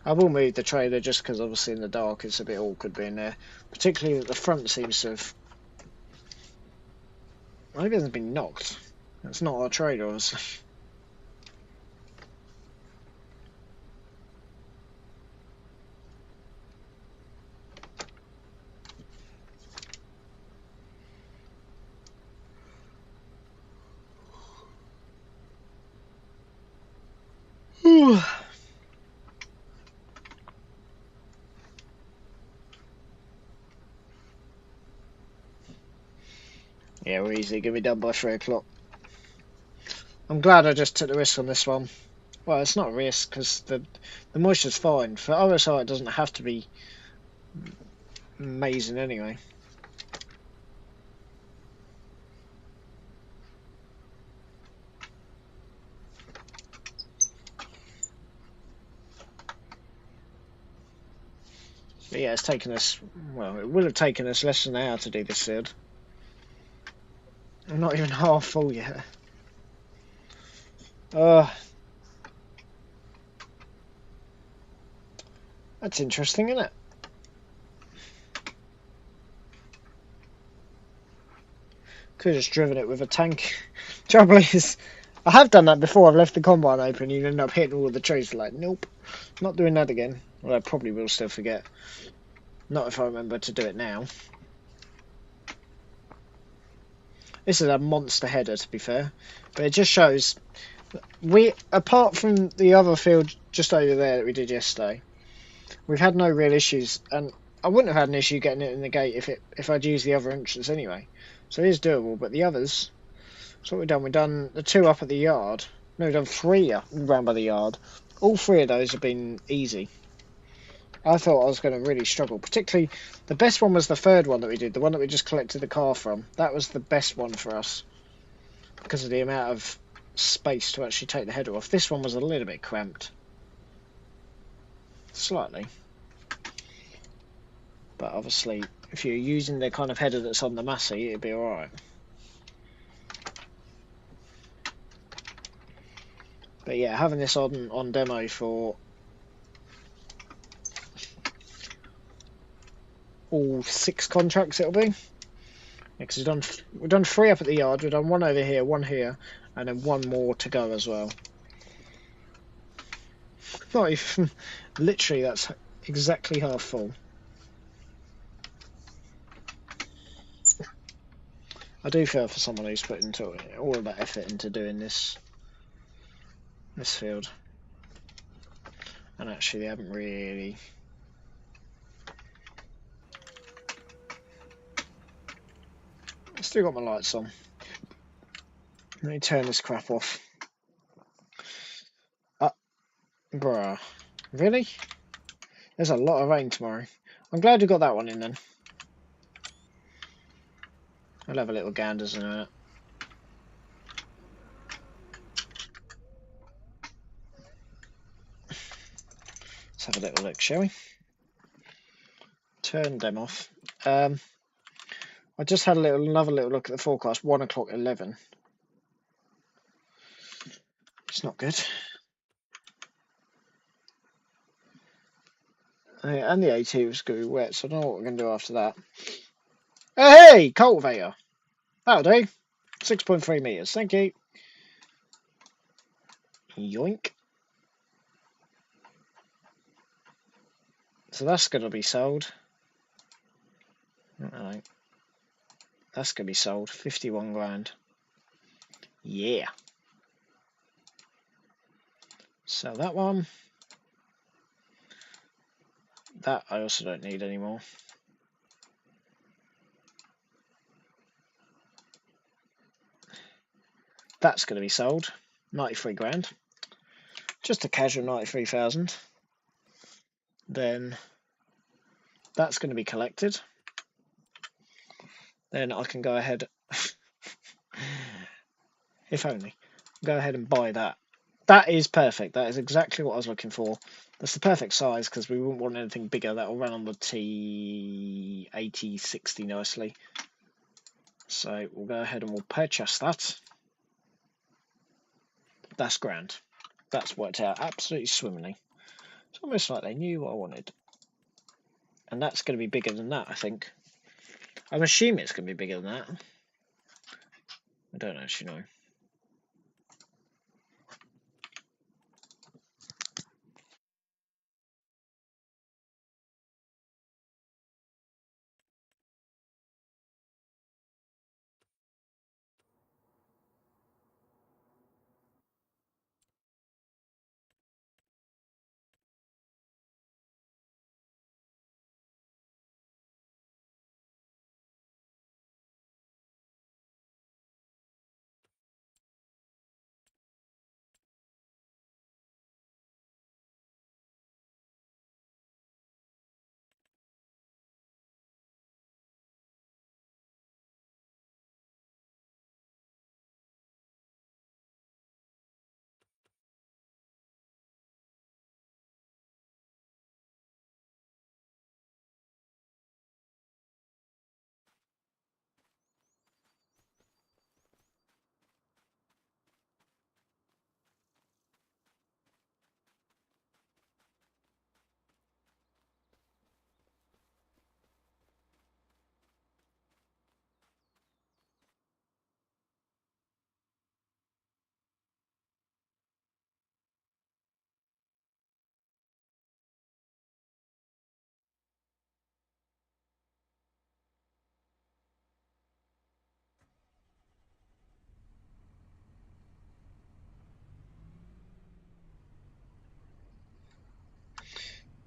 [SPEAKER 1] I will move the trailer just because obviously in the dark it's a bit awkward being there. Particularly that the front seems to have... I hope it hasn't been knocked. It's not our trailer, obviously. Yeah, we're easily going to be done by 3 o'clock. I'm glad I just took the risk on this one. Well, it's not a risk because the moisture's fine. For OSI, it doesn't have to be amazing anyway. But yeah, it's taken us, well, it will have taken us less than an hour to do this field. I'm not even half full yet. That's interesting, isn't it? Could have just driven it with a tank. Trouble is, I have done that before. I've left the combine open. You end up hitting all the trees. Like, nope, not doing that again. Well, I probably will still forget. Not if I remember to do it now. This is a monster header, to be fair, but it just shows apart from the other field just over there that we did yesterday, we've had no real issues, and I wouldn't have had an issue getting it in the gate if I'd used the other entrance anyway. So it is doable, but the others. So what we've done, the 2 up at the yard. No, we've done 3 round by the yard. All 3 of those have been easy. I thought I was going to really struggle. Particularly, the best one was the 3rd one that we did, the one that we just collected the car from. That was the best one for us because of the amount of space to actually take the header off. This one was a little bit cramped. Slightly. But obviously, if you're using the kind of header that's on the Massey, it'd be alright. But yeah, having this on demo for all 6 contracts it'll be. Because we've done 3 up at the yard, we've done 1 over here, 1 here, and then 1 more to go as well. Not even, literally that's exactly half full. I do feel for someone who's put into all of that effort into doing this field. And actually they haven't really... I've still got my lights on. Let me turn this crap off. Bruh. Really? There's a lot of rain tomorrow. I'm glad we got that one in then. I'll have a little ganders in a minute. Let's have a little look, shall we? Turn them off. I just had another little look at the forecast. 1 o'clock 11. It's not good. And the AT was going to be wet, so I don't know what we're going to do after that. Hey, cultivator. That'll do. 6.3 meters. Thank you. Yoink. So that's going to be sold. Alright. That's going to be sold. 51 grand. Yeah. Sell that one. That I also don't need anymore. That's going to be sold. 93 grand. Just a casual 93,000. Then that's going to be collected. Then I can go ahead, if only, go ahead and buy that. That is perfect. That is exactly what I was looking for. That's the perfect size because we wouldn't want anything bigger. That will run on the T8060 nicely. So we'll go ahead and we'll purchase that. That's grand. That's worked out absolutely swimmingly. It's almost like they knew what I wanted. And that's going to be bigger than that, I think. I'm assuming it's going to be bigger than that. I don't actually know.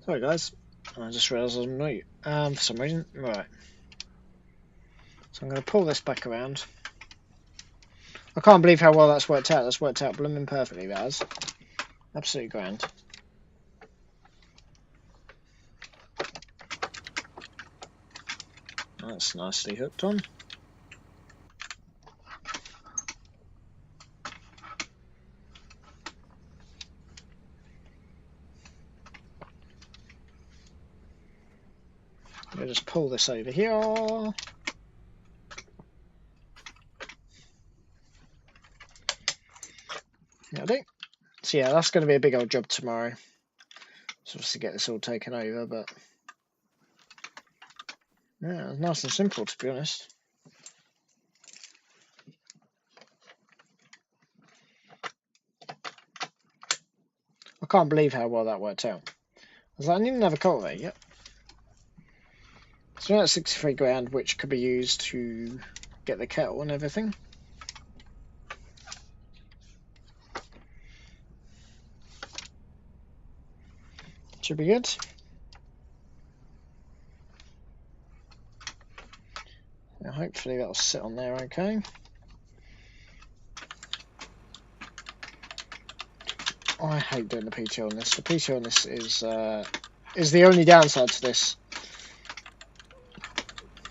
[SPEAKER 1] Sorry guys, I just realised I was on mute for some reason. Right, so I'm going to pull this back around. I can't believe how well that's worked out. That's worked out blooming perfectly, that has. Absolutely grand. That's nicely hooked on. I'll just pull this over here. Ready? So yeah, that's going to be a big old job tomorrow. So just to get this all taken over, but yeah, it's nice and simple to be honest. I can't believe how well that worked out. I was like, I need another cultivator. Yep. So that's 63 grand, which could be used to get the kettle and everything. Should be good. Now hopefully that'll sit on there okay. I hate doing the PTO on this. The PTO on this is the only downside to this.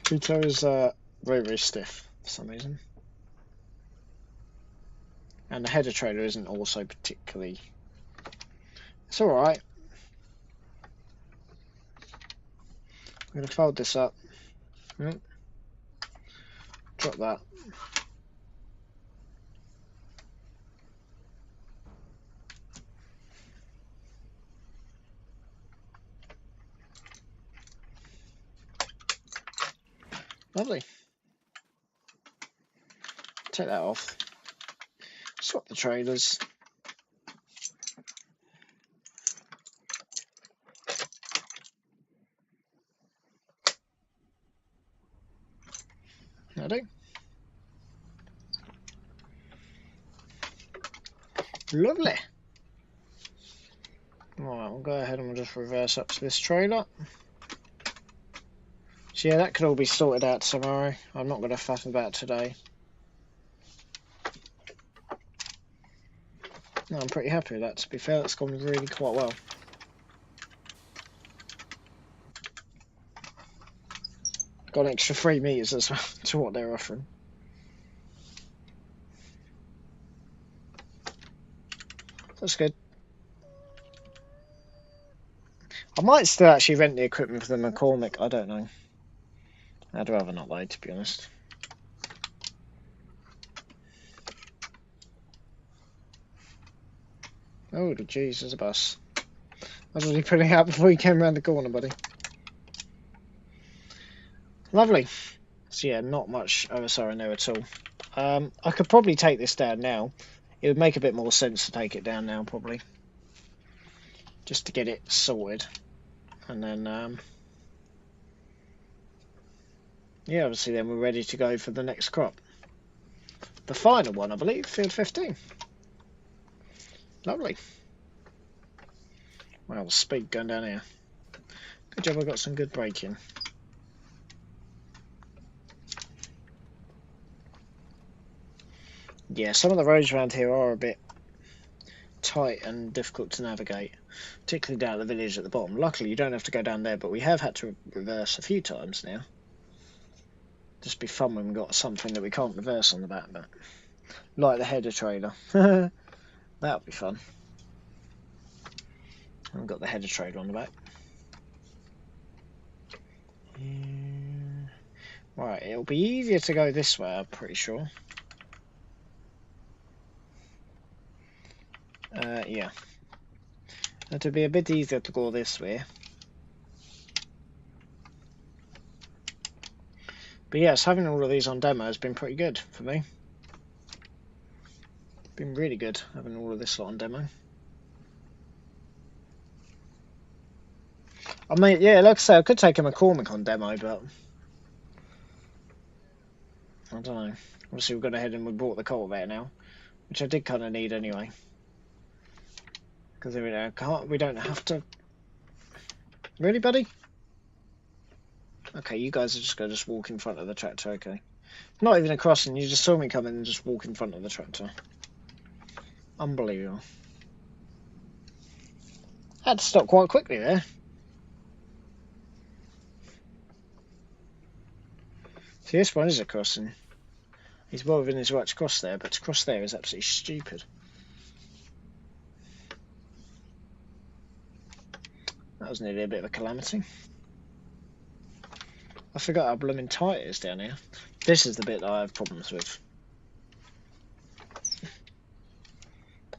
[SPEAKER 1] PTO is very, very stiff for some reason. And the header trailer isn't also particularly... It's alright. I'm going to fold this up. Drop that. Lovely. Take that off. Swap the trailers. I do. Lovely. Alright, we'll go ahead and we'll just reverse up to this trailer. So yeah, that could all be sorted out tomorrow. I'm not going to faff about today. No, I'm pretty happy with that, to be fair. That's gone really quite well. Got an extra 3 meters as well to what they're offering. That's good. I might still actually rent the equipment for the McCormick. I don't know. I'd rather not though, to be honest. Oh, the jeez, there's a bus. I was already putting out before you came around the corner, buddy. Lovely. So yeah, not much OSR in there at all. I could probably take this down now. It would make a bit more sense to take it down now, probably. Just to get it sorted. And then, yeah, obviously then we're ready to go for the next crop. The final one, I believe, field 15. Lovely. Wow, the speed going down here. Good job I got some good braking. Yeah, some of the roads around here are a bit tight and difficult to navigate, particularly down at the village at the bottom. Luckily you don't have to go down there, but we have had to reverse a few times now. Just be fun when we've got something that we can't reverse on the back, but like the header trailer. That'll be fun. I've got the header trailer on the back. Right, it'll be easier to go this way, I'm pretty sure. Yeah. It'll be a bit easier to go this way. But yes, having all of these on demo has been pretty good for me. Been really good having all of this lot on demo. I mean, yeah, like I say, I could take a McCormick on demo, but I don't know. Obviously, we've gone ahead and we bought the cultivator now, which I did kind of need anyway, because we don't have to Really, buddy? Okay, you guys are just going to just walk in front of the tractor, okay. Not even a crossing, you just saw me come in and just walk in front of the tractor. Unbelievable. Had to stop quite quickly there. See, this one is a crossing. He's well within his right to cross there, but to cross there is absolutely stupid. That was nearly a bit of a calamity. I forgot how blooming tight it is down here. This is the bit that I have problems with.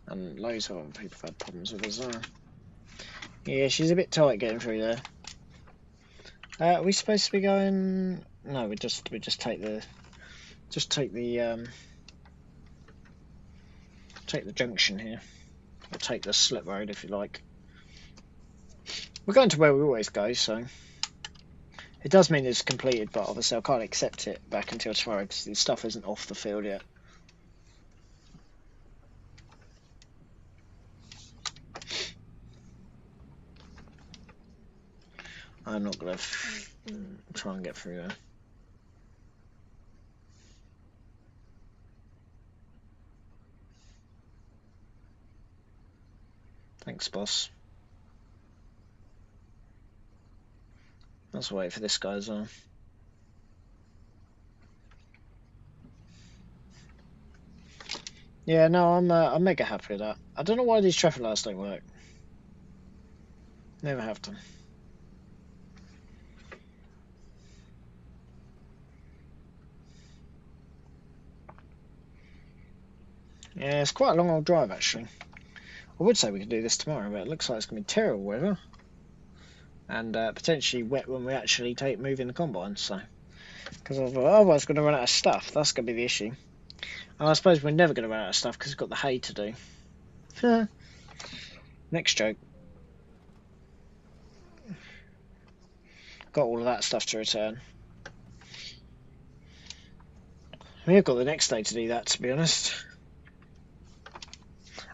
[SPEAKER 1] And loads of other people have had problems with as well. Yeah, she's a bit tight getting through there. Are we supposed to be going? No, we just take the take the junction here, or take the slip road if you like. We're going to where we always go, so it does mean it's completed, but obviously I can't accept it back until tomorrow because the stuff isn't off the field yet. I'm not going to try and get through there. Thanks, boss. Let's wait for this guy as well. Yeah, no, I'm mega happy with that. I don't know why these traffic lights don't work. Never have done. Yeah, it's quite a long old drive actually. I would say we could do this tomorrow, but it looks like it's going to be terrible weather. And potentially wet when we actually moving the combine, so. Because otherwise we're going to run out of stuff. That's going to be the issue. And I suppose we're never going to run out of stuff because we've got the hay to do. Next joke. Got all of that stuff to return. We've got the next day to do that, to be honest.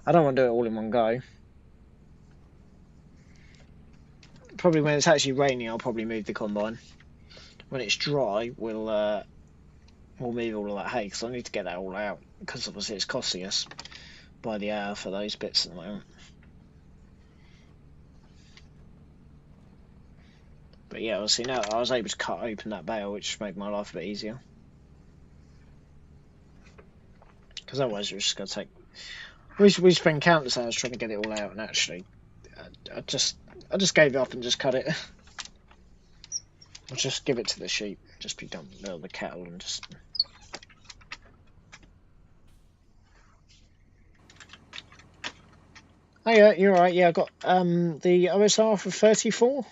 [SPEAKER 1] I don't want to do it all in one go. Probably when it's actually raining, I'll probably move the combine. When it's dry, we'll move all of that hay because I need to get that all out because obviously it's costing us by the hour for those bits at the moment. But yeah, obviously now I was able to cut open that bale, which made my life a bit easier. Because otherwise we're just going to take... We spend countless hours trying to get it all out, and actually I just gave up and just cut it. I'll just give it to the sheep, just be done with the cattle and just... Oh yeah, you're right, yeah, I got the OSR for 34.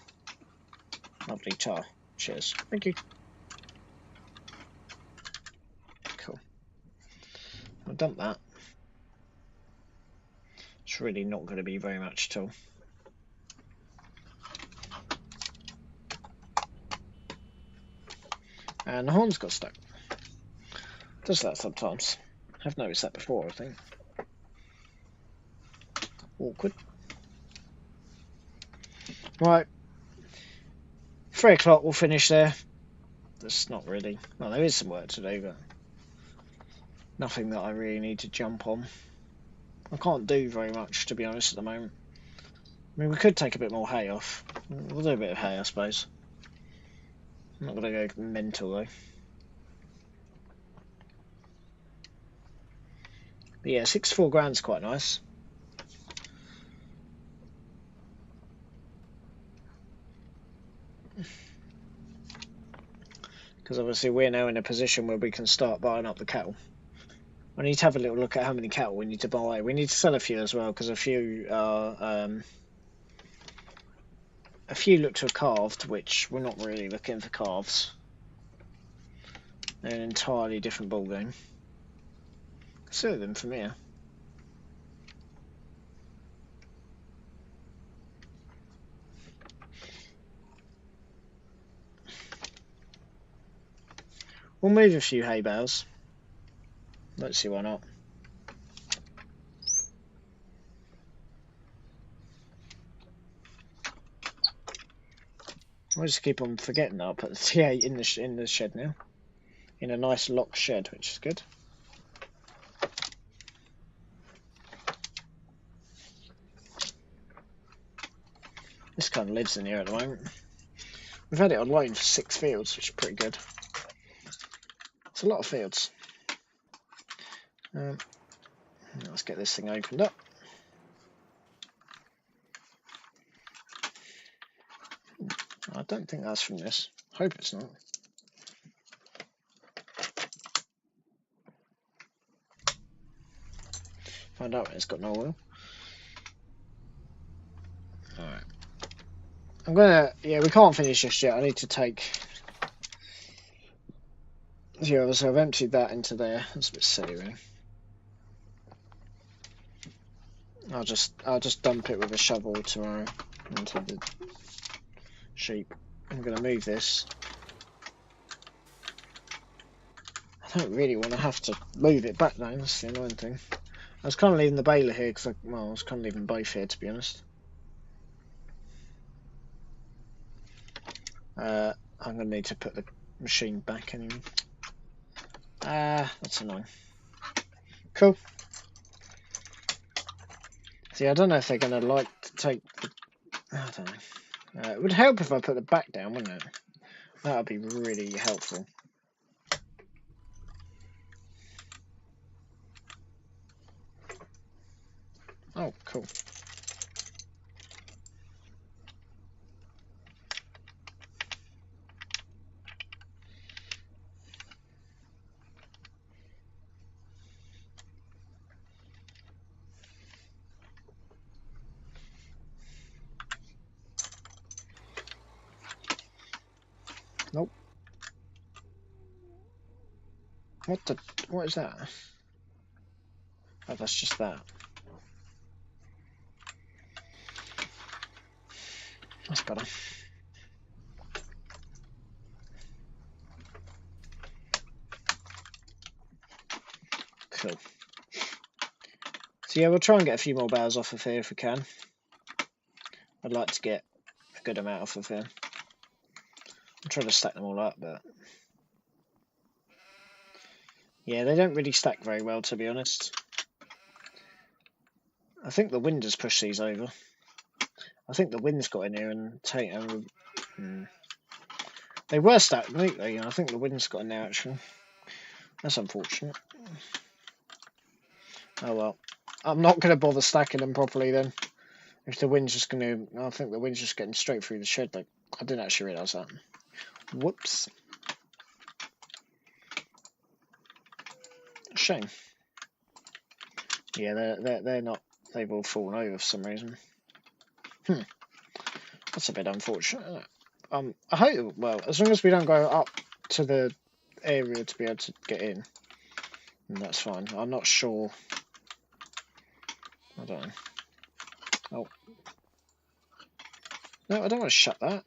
[SPEAKER 1] Lovely tar. Cheers. Thank you. Cool. I'll dump that. It's really not going to be very much at all. And the horn's got stuck. Does that sometimes. I've noticed that before, I think. Awkward. Right. 3 o'clock, we'll finish there. There's not really... Well, there is some work to do, but... Nothing that I really need to jump on. I can't do very much, to be honest, at the moment. I mean, we could take a bit more hay off. We'll do a bit of hay, I suppose. I'm not going to go mental, though. But yeah, 64 grand's quite nice. Because obviously we're now in a position where we can start buying up the cattle. I need to have a little look at how many cattle we need to buy. We need to sell a few as well, because a few look to have calved, which we're not really looking for calves. They're an entirely different ballgame. See them from here. We'll move a few hay bales. Let's see why not. I just keep on forgetting that I'll put the T8 in the shed now. In a nice locked shed, which is good. This kind of lives in here at the moment. We've had it on loan for 6 fields, which is pretty good. It's a lot of fields. Let's get this thing opened up. I don't think that's from this. Hope it's not. Find out when it's got no oil. Alright. I'm gonna... Yeah, we can't finish just yet. I need to take... Yeah, so I've emptied that into there. That's a bit silly, really. I'll just dump it with a shovel tomorrow into the sheep. I'm gonna move this. I don't really want to have to move it back though, that's the annoying thing. I was kind of leaving the baler here because I was kind of leaving both here, to be honest. I'm going to need to put the machine back anyway. That's annoying. Cool. See, I don't know if they're going to like to take the... I don't know. It would help if I put the back down, wouldn't it? That would be really helpful. Oh, cool. Nope. What is that? Oh, that's just that. That's better. Cool. So yeah, we'll try and get a few more bales off of here if we can. I'd like to get a good amount off of here. I'm trying to stack them all up, but... Yeah, they don't really stack very well, to be honest. I think the wind has pushed these over. I think the wind's got in here and taken... They were stacked neatly, and I think the wind's got in there, actually. That's unfortunate. Oh well. I'm not going to bother stacking them properly then. If the wind's just going to... I think the wind's just getting straight through the shed. Like, I didn't actually realise that. Whoops. Shame. Yeah, they're not... They've all fallen over for some reason. That's a bit unfortunate, isn't it? I hope... Well, as long as we don't go up to the area to be able to get in, then that's fine. I'm not sure... I don't know. Oh. No, I don't want to shut that.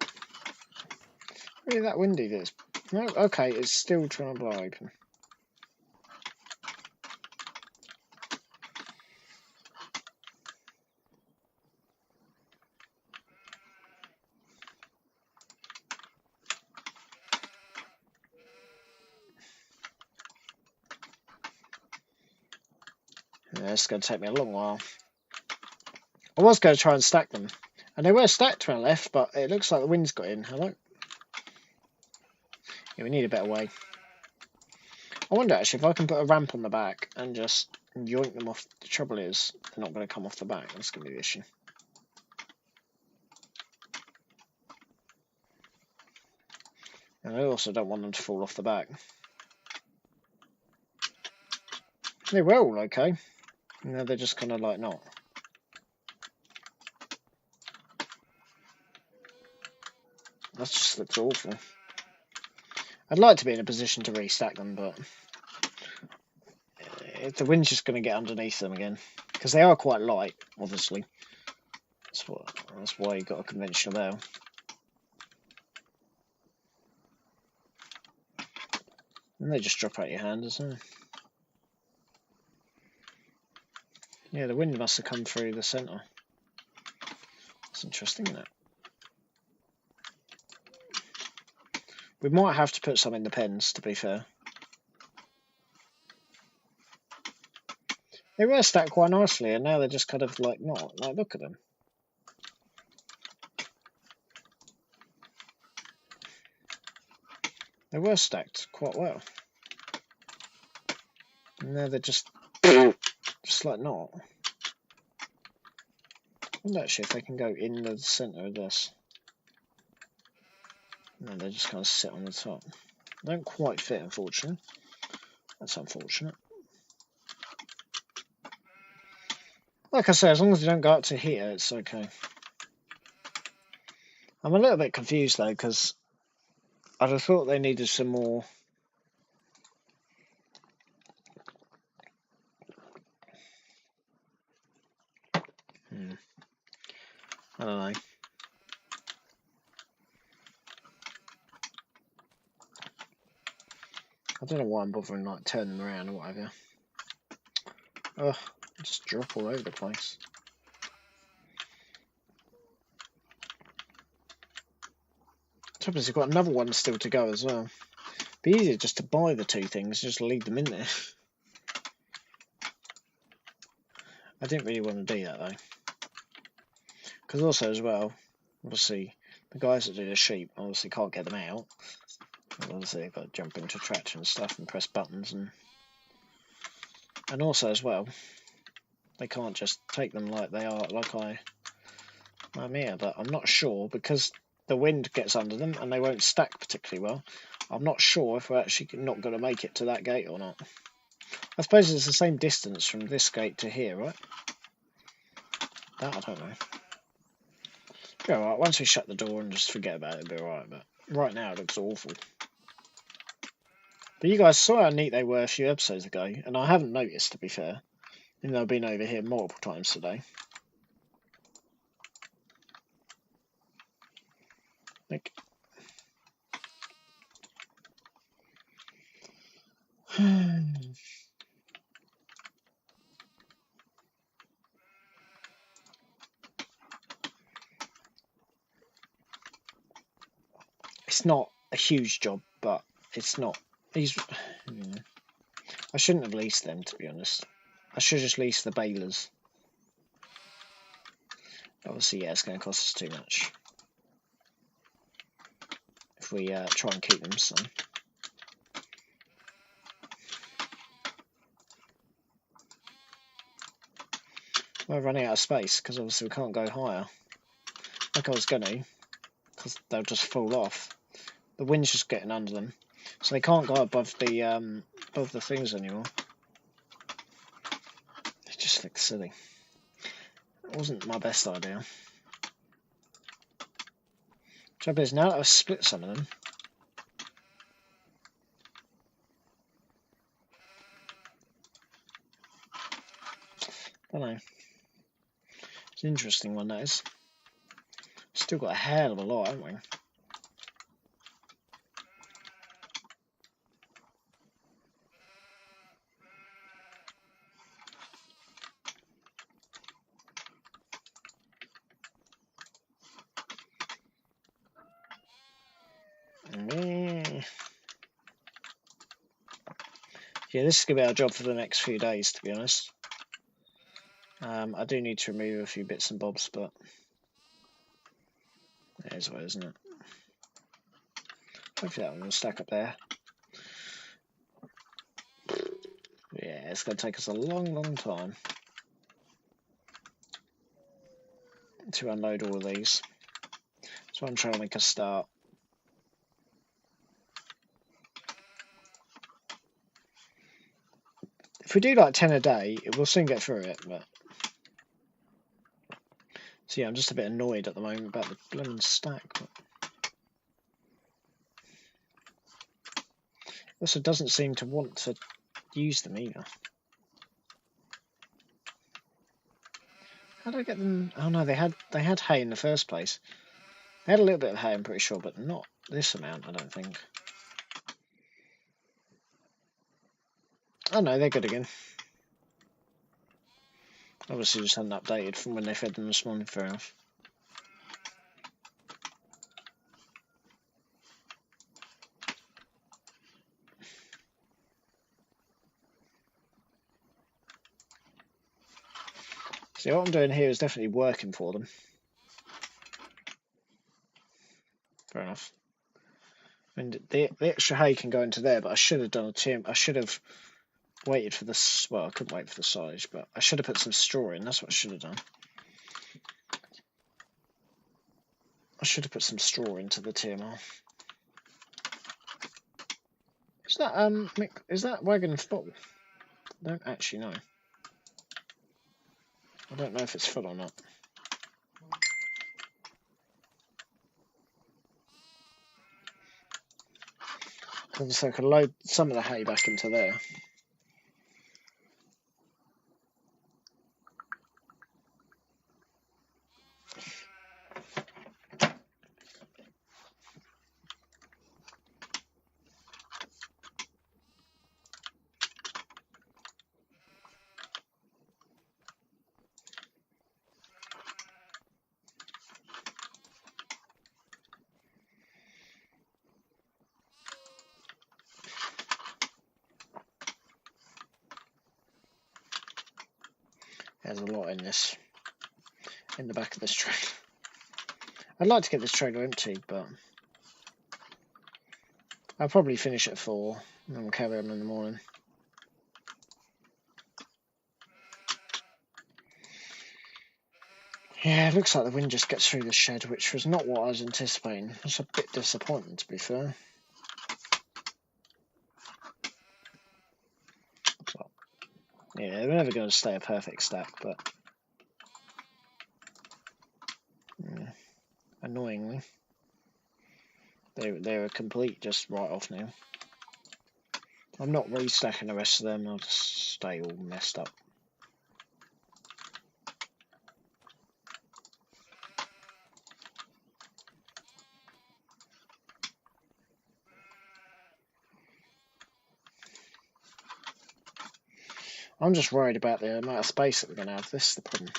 [SPEAKER 1] Really that windy this. No, okay, it's still trying to blow open. Yeah, it's going to take me a long while. I was going to try and stack them. And they were stacked when I left, but it looks like the wind's got in. Hello? Yeah, we need a better way. I wonder actually if I can put a ramp on the back and just yoink them off. The trouble is, they're not going to come off the back. That's going to be the issue. And I also don't want them to fall off the back. They were all okay. No, they're just kind of like not. That just looks awful. I'd like to be in a position to restack them, but if the wind's just going to get underneath them again, because they are quite light, obviously. That's why you got a conventional bale. And they just drop out your hand, doesn't it? Yeah, the wind must have come through the centre. That's interesting, isn't it? We might have to put some in the pens, to be fair. They were stacked quite nicely, and now they're just kind of like not. Like, look at them. They were stacked quite well. And now they're just like not. I wonder actually if they can go in the centre of this. No, they just kind of sit on the top. They don't quite fit, unfortunately. That's unfortunate. Like I say, as long as they don't go up to here, it's okay. I'm a little bit confused though, because I'd have thought they needed some more. I don't know. I don't know why I'm bothering like turning them around or whatever. Ugh, just drop all over the place. Trouble is, you've got another one still to go as well. Be easier just to buy the two things, just leave them in there. I didn't really want to do that though, because also as well, obviously the guys that do the sheep obviously can't get them out. Obviously they've got to jump into traction and stuff and press buttons, and also as well, they can't just take them like they are, like I'm here. But I'm not sure, because the wind gets under them and they won't stack particularly well. I'm not sure if we're actually not going to make it to that gate or not. I suppose it's the same distance from this gate to here, right? That I don't know. Be alright, once we shut the door and just forget about it, it'll be alright, but right now it looks awful. But you guys saw how neat they were a few episodes ago, and I haven't noticed, to be fair, even though I've been over here multiple times today. Like, it's not a huge job, but it's not. These, I shouldn't have leased them, to be honest. I should just lease the balers. Obviously, yeah, it's going to cost us too much if we try and keep them. So. We're running out of space because obviously we can't go higher like I was going to, because they'll just fall off. The wind's just getting under them, so they can't go above the things anymore. It just looks silly. It wasn't my best idea. Trouble is, now that I've split some of them, I don't know. It's an interesting one, that is. Still got a hell of a lot, haven't we? Yeah, this is going to be our job for the next few days, to be honest. I do need to remove a few bits and bobs, but it is what, isn't it? Hopefully that one will stack up there. Yeah, it's going to take us a long, long time to unload all of these. So I'm trying to make a start. If we do like 10 a day, we'll soon get through it, but... So yeah, I'm just a bit annoyed at the moment about the blooming stack. But... also doesn't seem to want to use them either. How did I get them? Oh no, they had hay in the first place. They had a little bit of hay, I'm pretty sure, but not this amount, I don't think. Oh no, they're good again. Obviously just hadn't updated from when they fed them this morning, fair enough. See, what I'm doing here is definitely working for them. Fair enough. And the extra hay can go into there, but I should have done a team. I should have waited for this. Well, I couldn't wait for the silage, but I should have put some straw in. That's what I should have done. I should have put some straw into the TMR. Is that wagon full? I don't actually know. I don't know if it's full or not. So I can load some of the hay back into there. There's a lot in the back of this trailer. I'd like to get this trailer emptied, but I'll probably finish at 4 and then we'll carry on in the morning. Yeah, it looks like the wind just gets through the shed, which was not what I was anticipating. It's a bit disappointing, to be fair. Well, yeah, they're never going to stay a perfect stack, but yeah, annoyingly, they're a complete just write-off now. I'm not restacking the rest of them. I'll just stay all messed up. I'm just worried about the amount of space that we're going to have. This is the problem.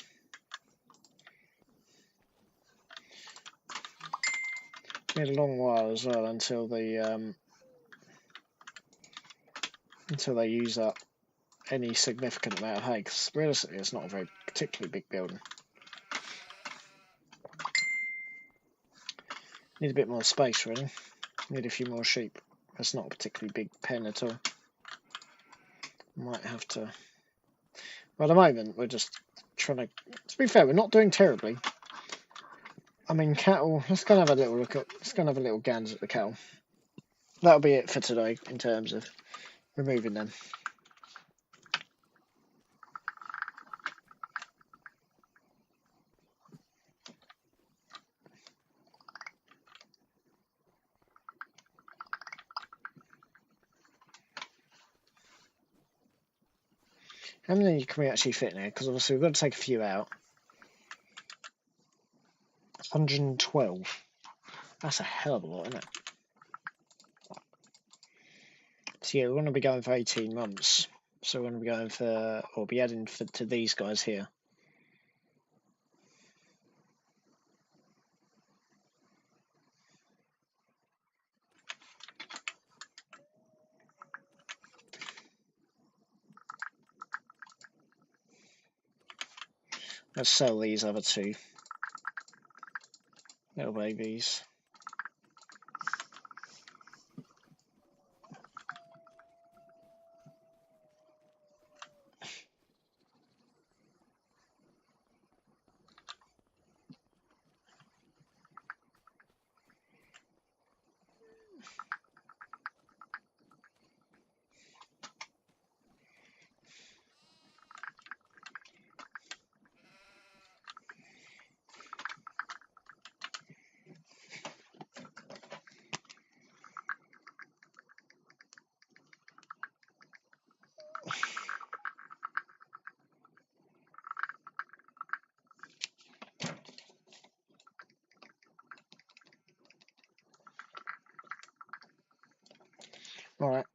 [SPEAKER 1] It's been a long while as well until they use up any significant amount of hay. Because realistically, it's not a very particularly big building. Need a bit more space, really. Need a few more sheep. It's not a particularly big pen at all. Might have to. Well, at the moment, we're just trying to. To be fair, we're not doing terribly. I mean, cattle. Let's go and have a little look at. Let's go and have a little gander at the cattle. That'll be it for today in terms of removing them. How many can we actually fit in here? Because obviously we've got to take a few out. 112. That's a hell of a lot, isn't it? So yeah, we're going to be going for 18 months. So we're going to be going for, or be adding to these guys here. Let's sell these other two little babies. Alright.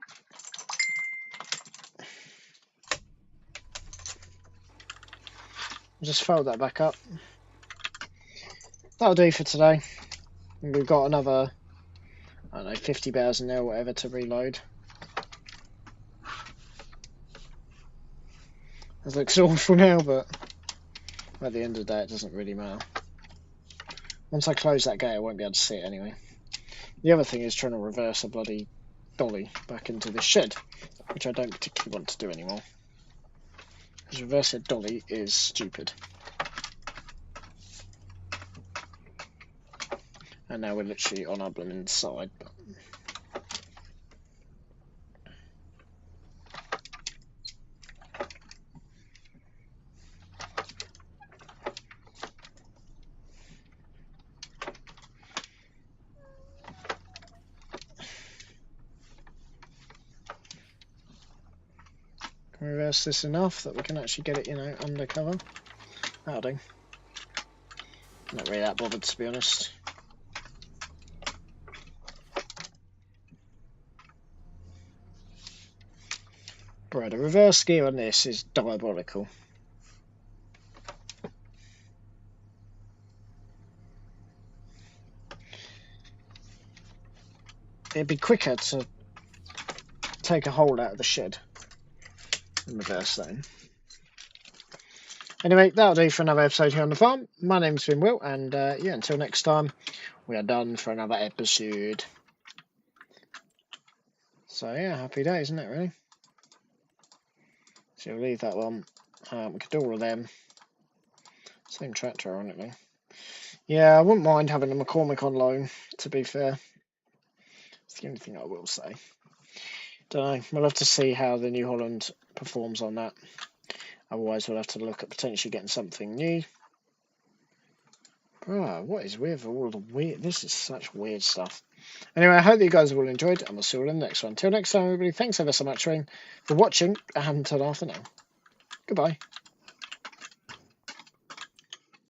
[SPEAKER 1] Just fold that back up. That'll do for today. We've got another, I don't know, 50 bales in there or whatever to reload. That looks awful now, but At the end of the day, it doesn't really matter. Once I close that gate, I won't be able to see it anyway. The other thing is trying to reverse a bloody dolly back into the shed, which I don't particularly want to do anymore. Because reverse a dolly is stupid. And now we're literally on our blooming side. Can we reverse this enough that we can actually get it, you know, undercover? That'll do. Not really that bothered, to be honest. Bro, the reverse gear on this is diabolical. It'd be quicker to take a hold out of the shed and reverse then. Anyway, that'll do for another episode here on the farm. My name's been Will, and yeah, until next time, we are done for another episode. So yeah, happy days, isn't it, really? So we'll leave that one. We could do all of them. Same tractor, ironically. Yeah, I wouldn't mind having a McCormick on loan, to be fair. It's the only thing I will say. Don't know. We'll have to see how the New Holland performs on that. Otherwise, we'll have to look at potentially getting something new. Bro, what is with all the weird... This is such weird stuff. Anyway, I hope that you guys have all enjoyed, and we'll see you all in the next one. Till next time, everybody, thanks ever so much for watching, and ta-da for now. Goodbye.